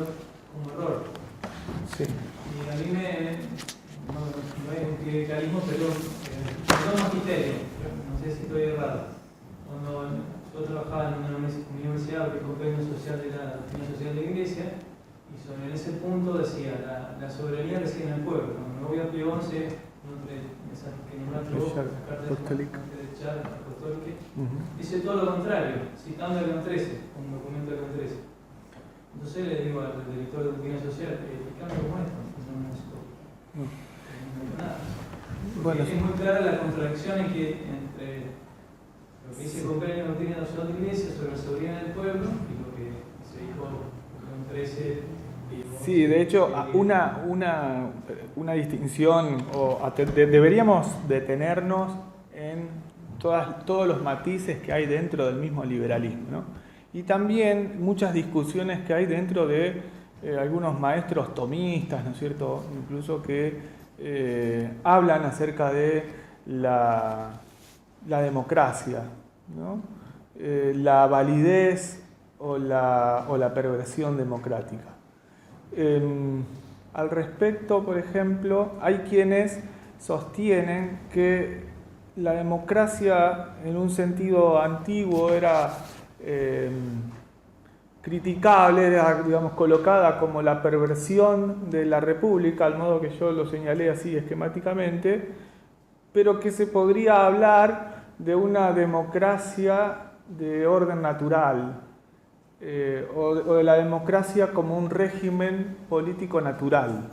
como error. Sí. Y a mí no es un clericalismo, pero son magistérios, no sé si estoy errado. Cuando yo trabajaba en una universidad que compendio social de la doctrina social de la Iglesia, y sobre ese punto decía, la soberanía reside en el pueblo. Cuando me voy a Pío XI, que nombraste vos, la carta de Charles Apostólica, dice todo lo contrario, citando el León XIII, un documento del León XIII. Entonces le digo al director de doctrina social, explícame cómo es esto, no necesito nada. Bueno, es muy clara la contradicción entre lo que dice Compendio de la doctrina social de la Iglesia sobre la soberanía del pueblo y lo que se dijo León XIII. Sí, de hecho, una distinción, deberíamos detenernos en todos los matices que hay dentro del mismo liberalismo, ¿no? Y también muchas discusiones que hay dentro de algunos maestros tomistas, ¿no es cierto?, incluso que hablan acerca de la democracia, ¿no? La validez o la perversión democrática. Al respecto, por ejemplo, hay quienes sostienen que la democracia en un sentido antiguo era criticable, era, digamos, colocada como la perversión de la república, al modo que yo lo señalé así esquemáticamente, pero que se podría hablar de una democracia de orden natural, o de la democracia como un régimen político natural,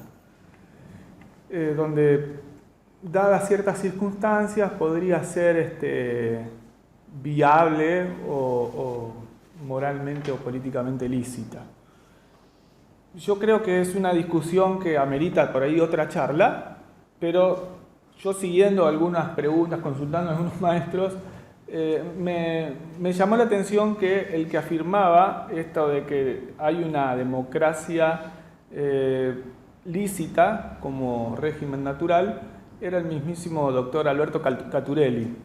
donde, dadas ciertas circunstancias, podría ser viable o moralmente o políticamente lícita. Yo creo que es una discusión que amerita por ahí otra charla, pero yo, siguiendo algunas preguntas, consultando a algunos maestros, me llamó la atención que el que afirmaba esto de que hay una democracia lícita como régimen natural era el mismísimo doctor Alberto Caturelli.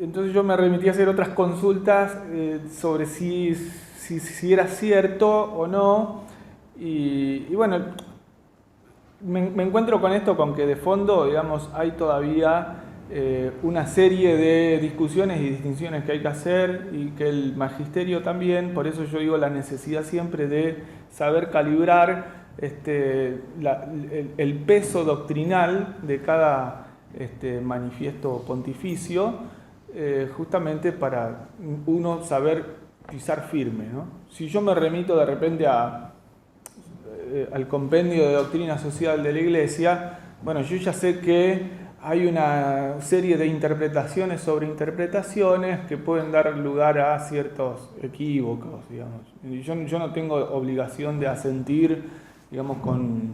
Entonces yo me remití a hacer otras consultas sobre si era cierto o no, y bueno, me encuentro con esto, con que de fondo, digamos, hay todavía una serie de discusiones y distinciones que hay que hacer y que el magisterio también, por eso yo digo la necesidad siempre de saber calibrar el peso doctrinal de cada manifiesto pontificio, justamente para uno saber pisar firme, ¿no? Si yo me remito de repente al compendio de doctrina social de la Iglesia, bueno, yo ya sé que hay una serie de interpretaciones sobre interpretaciones que pueden dar lugar a ciertos equívocos, digamos. Yo no tengo obligación de asentir, digamos, con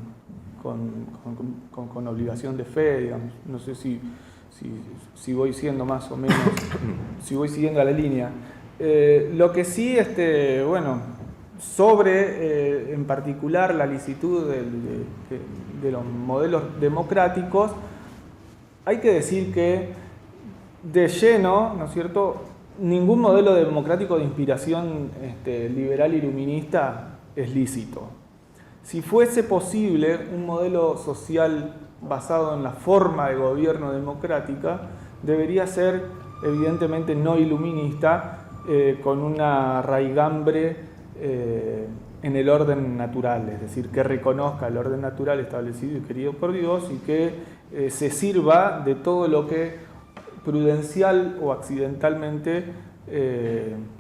obligación de fe, digamos. No sé si voy siendo más o menos, si voy siguiendo la línea. Lo que sí, sobre en particular la licitud de los modelos democráticos, hay que decir que de lleno, ¿no es cierto?, ningún modelo democrático de inspiración liberal iluminista es lícito. Si fuese posible un modelo social basado en la forma de gobierno democrática, debería ser evidentemente no iluminista, con una raigambre en el orden natural, es decir, que reconozca el orden natural establecido y querido por Dios y que se sirva de todo lo que prudencial o accidentalmente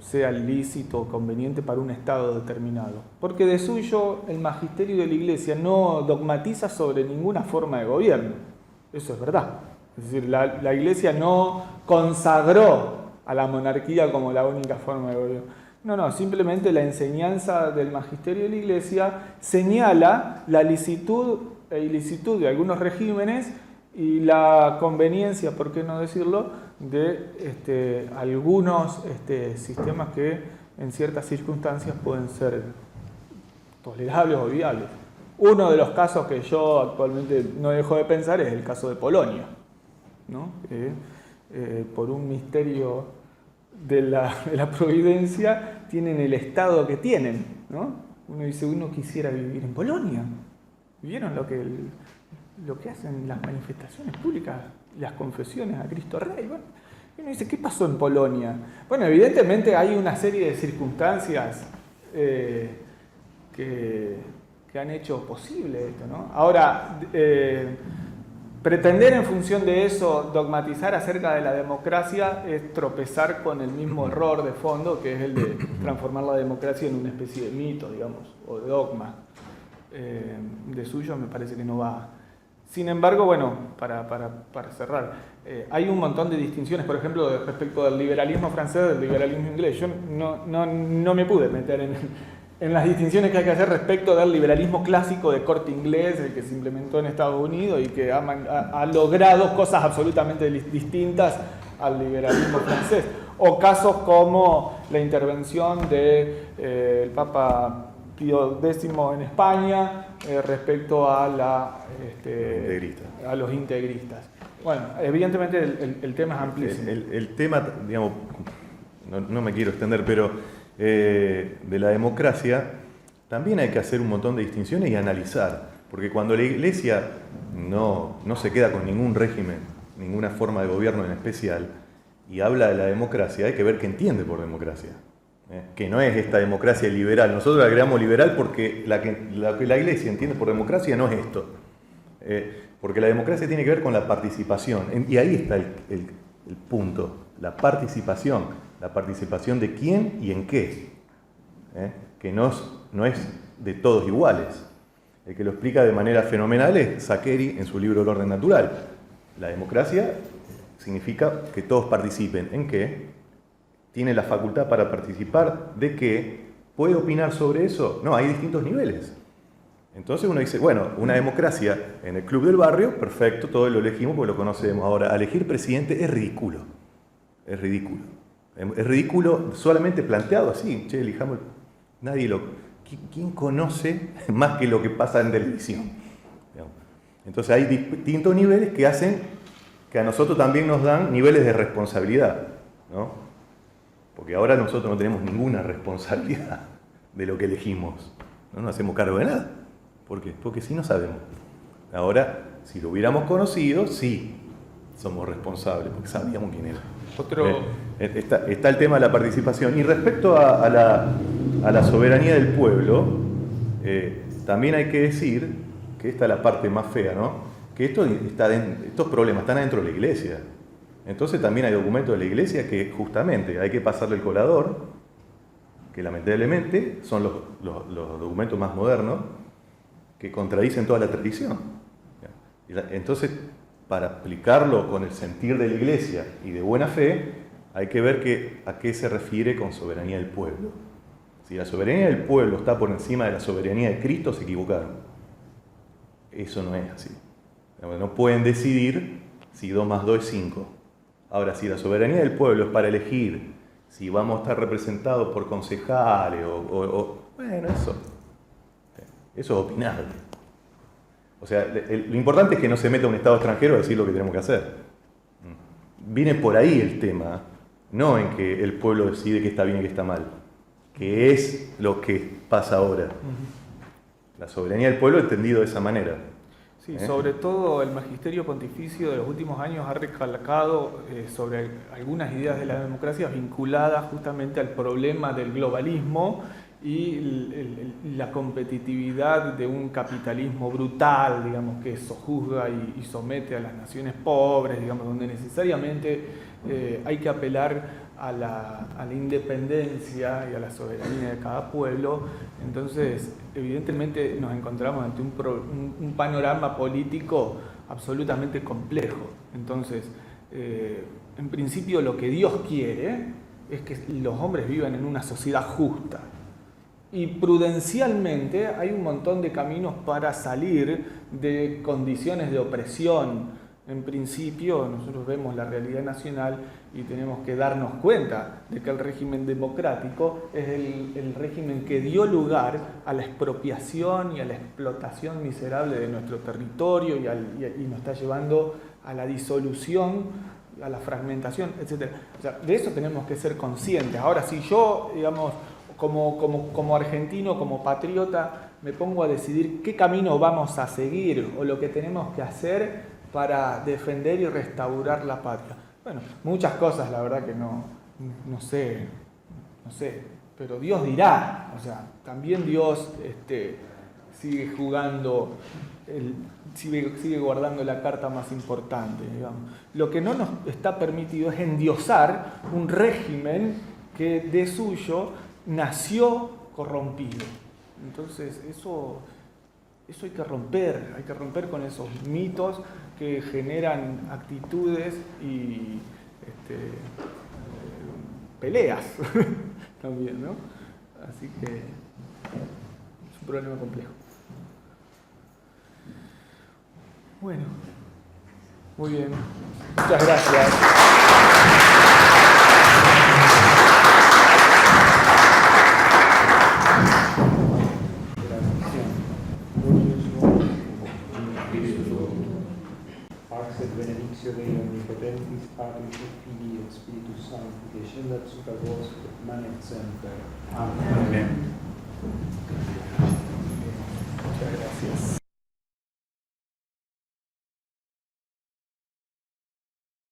sea lícito o conveniente para un estado determinado. Porque de suyo el magisterio de la Iglesia no dogmatiza sobre ninguna forma de gobierno. Eso es verdad. Es decir, la Iglesia no consagró a la monarquía como la única forma de gobierno. No, simplemente la enseñanza del magisterio de la Iglesia señala la licitud e ilicitud de algunos regímenes y la conveniencia, por qué no decirlo, de algunos sistemas que en ciertas circunstancias pueden ser tolerables o viables. Uno de los casos que yo actualmente no dejo de pensar es el caso de Polonia, ¿no? Por un misterio de la providencia tienen el estado que tienen, ¿no? Uno dice, uno quisiera vivir en Polonia. ¿Vieron lo que hacen las manifestaciones públicas, las confesiones a Cristo Rey? Bueno, y uno dice, ¿qué pasó en Polonia? Bueno, evidentemente hay una serie de circunstancias que han hecho posible esto, ¿no? Ahora, pretender en función de eso dogmatizar acerca de la democracia es tropezar con el mismo error de fondo, que es el de transformar la democracia en una especie de mito, digamos, o de dogma. De suyo me parece que no va. Sin embargo, bueno, para cerrar, hay un montón de distinciones, por ejemplo, respecto del liberalismo francés, del liberalismo inglés. Yo no me pude meter en las distinciones que hay que hacer respecto del liberalismo clásico de corte inglés, el que se implementó en Estados Unidos y que ha logrado cosas absolutamente distintas al liberalismo francés. O casos como la intervención del Papa Pío X en España respecto a los integristas. Bueno, evidentemente el tema es amplísimo. El tema, digamos, no me quiero extender, pero de la democracia también hay que hacer un montón de distinciones y analizar, porque cuando la Iglesia no se queda con ningún régimen, ninguna forma de gobierno en especial, y habla de la democracia, hay que ver qué entiende por democracia. Que no es esta democracia liberal. Nosotros la creamos liberal porque la que la Iglesia entiende por democracia no es esto. Porque la democracia tiene que ver con la participación. Y ahí está el punto. La participación. La participación de quién y en qué. Que no es de todos iguales. El que lo explica de manera fenomenal es Saccheri en su libro El orden natural. La democracia significa que todos participen. ¿En qué? Tiene la facultad para participar, ¿de qué? ¿Puede opinar sobre eso? No, hay distintos niveles. Entonces uno dice, bueno, una democracia en el club del barrio, perfecto, todos lo elegimos porque lo conocemos. Ahora, elegir presidente es ridículo. Es ridículo. Es ridículo solamente planteado así. Che, elijamos. ¿Quién conoce más que lo que pasa en televisión? Entonces hay distintos niveles que hacen que a nosotros también nos dan niveles de responsabilidad, ¿no? Porque ahora nosotros no tenemos ninguna responsabilidad de lo que elegimos. No nos hacemos cargo de nada. ¿Por qué? Porque sí no sabemos. Ahora, si lo hubiéramos conocido, sí somos responsables, porque sabíamos quién era. Otro... Está el tema de la participación. Y respecto a la soberanía del pueblo, también hay que decir, que esta es la parte más fea, ¿no? Que estos problemas están adentro de la iglesia. Entonces también hay documentos de la iglesia que justamente hay que pasarle el colador, que lamentablemente son los documentos más modernos, que contradicen toda la tradición. Entonces, para explicarlo con el sentir de la iglesia y de buena fe, hay que ver a qué se refiere con soberanía del pueblo. Si la soberanía del pueblo está por encima de la soberanía de Cristo, se equivocaron. Eso no es así. No pueden decidir si 2 más 2 es 5. Ahora, si la soberanía del pueblo es para elegir si vamos a estar representados por concejales bueno, eso es opinable. O sea, lo importante es que no se meta un Estado extranjero a decir lo que tenemos que hacer. Viene por ahí el tema, no en que el pueblo decide qué está bien y qué está mal, que es lo que pasa ahora. La soberanía del pueblo entendido de esa manera. Sí, sobre todo el magisterio pontificio de los últimos años ha recalcado sobre algunas ideas de la democracia vinculadas justamente al problema del globalismo y la competitividad de un capitalismo brutal, digamos, que sojuzga y somete a las naciones pobres, digamos, donde necesariamente hay que apelar a la independencia y a la soberanía de cada pueblo. Entonces, evidentemente nos encontramos ante un panorama político absolutamente complejo. Entonces, en principio lo que Dios quiere es que los hombres vivan en una sociedad justa. Y prudencialmente hay un montón de caminos para salir de condiciones de opresión. En principio, nosotros vemos la realidad nacional y tenemos que darnos cuenta de que el régimen democrático es el régimen que dio lugar a la expropiación y a la explotación miserable de nuestro territorio y nos está llevando a la disolución, a la fragmentación, etc. O sea, de eso tenemos que ser conscientes. Ahora, si yo, digamos, como argentino, como patriota, me pongo a decidir qué camino vamos a seguir o lo que tenemos que hacer para defender y restaurar la patria. Bueno, muchas cosas, la verdad que no sé, pero Dios dirá. O sea, también Dios sigue jugando, sigue guardando la carta más importante, digamos. Lo que no nos está permitido es endiosar un régimen que de suyo nació corrompido. Entonces, eso hay que romper con esos mitos que generan actitudes y peleas también, ¿no? Así que es un problema complejo. Bueno, muy bien. Muchas gracias. Benedictio Dei Omnipotentis, Patris et Filii et Spiritus Sancti, descendat super vos et manet semper. Amen.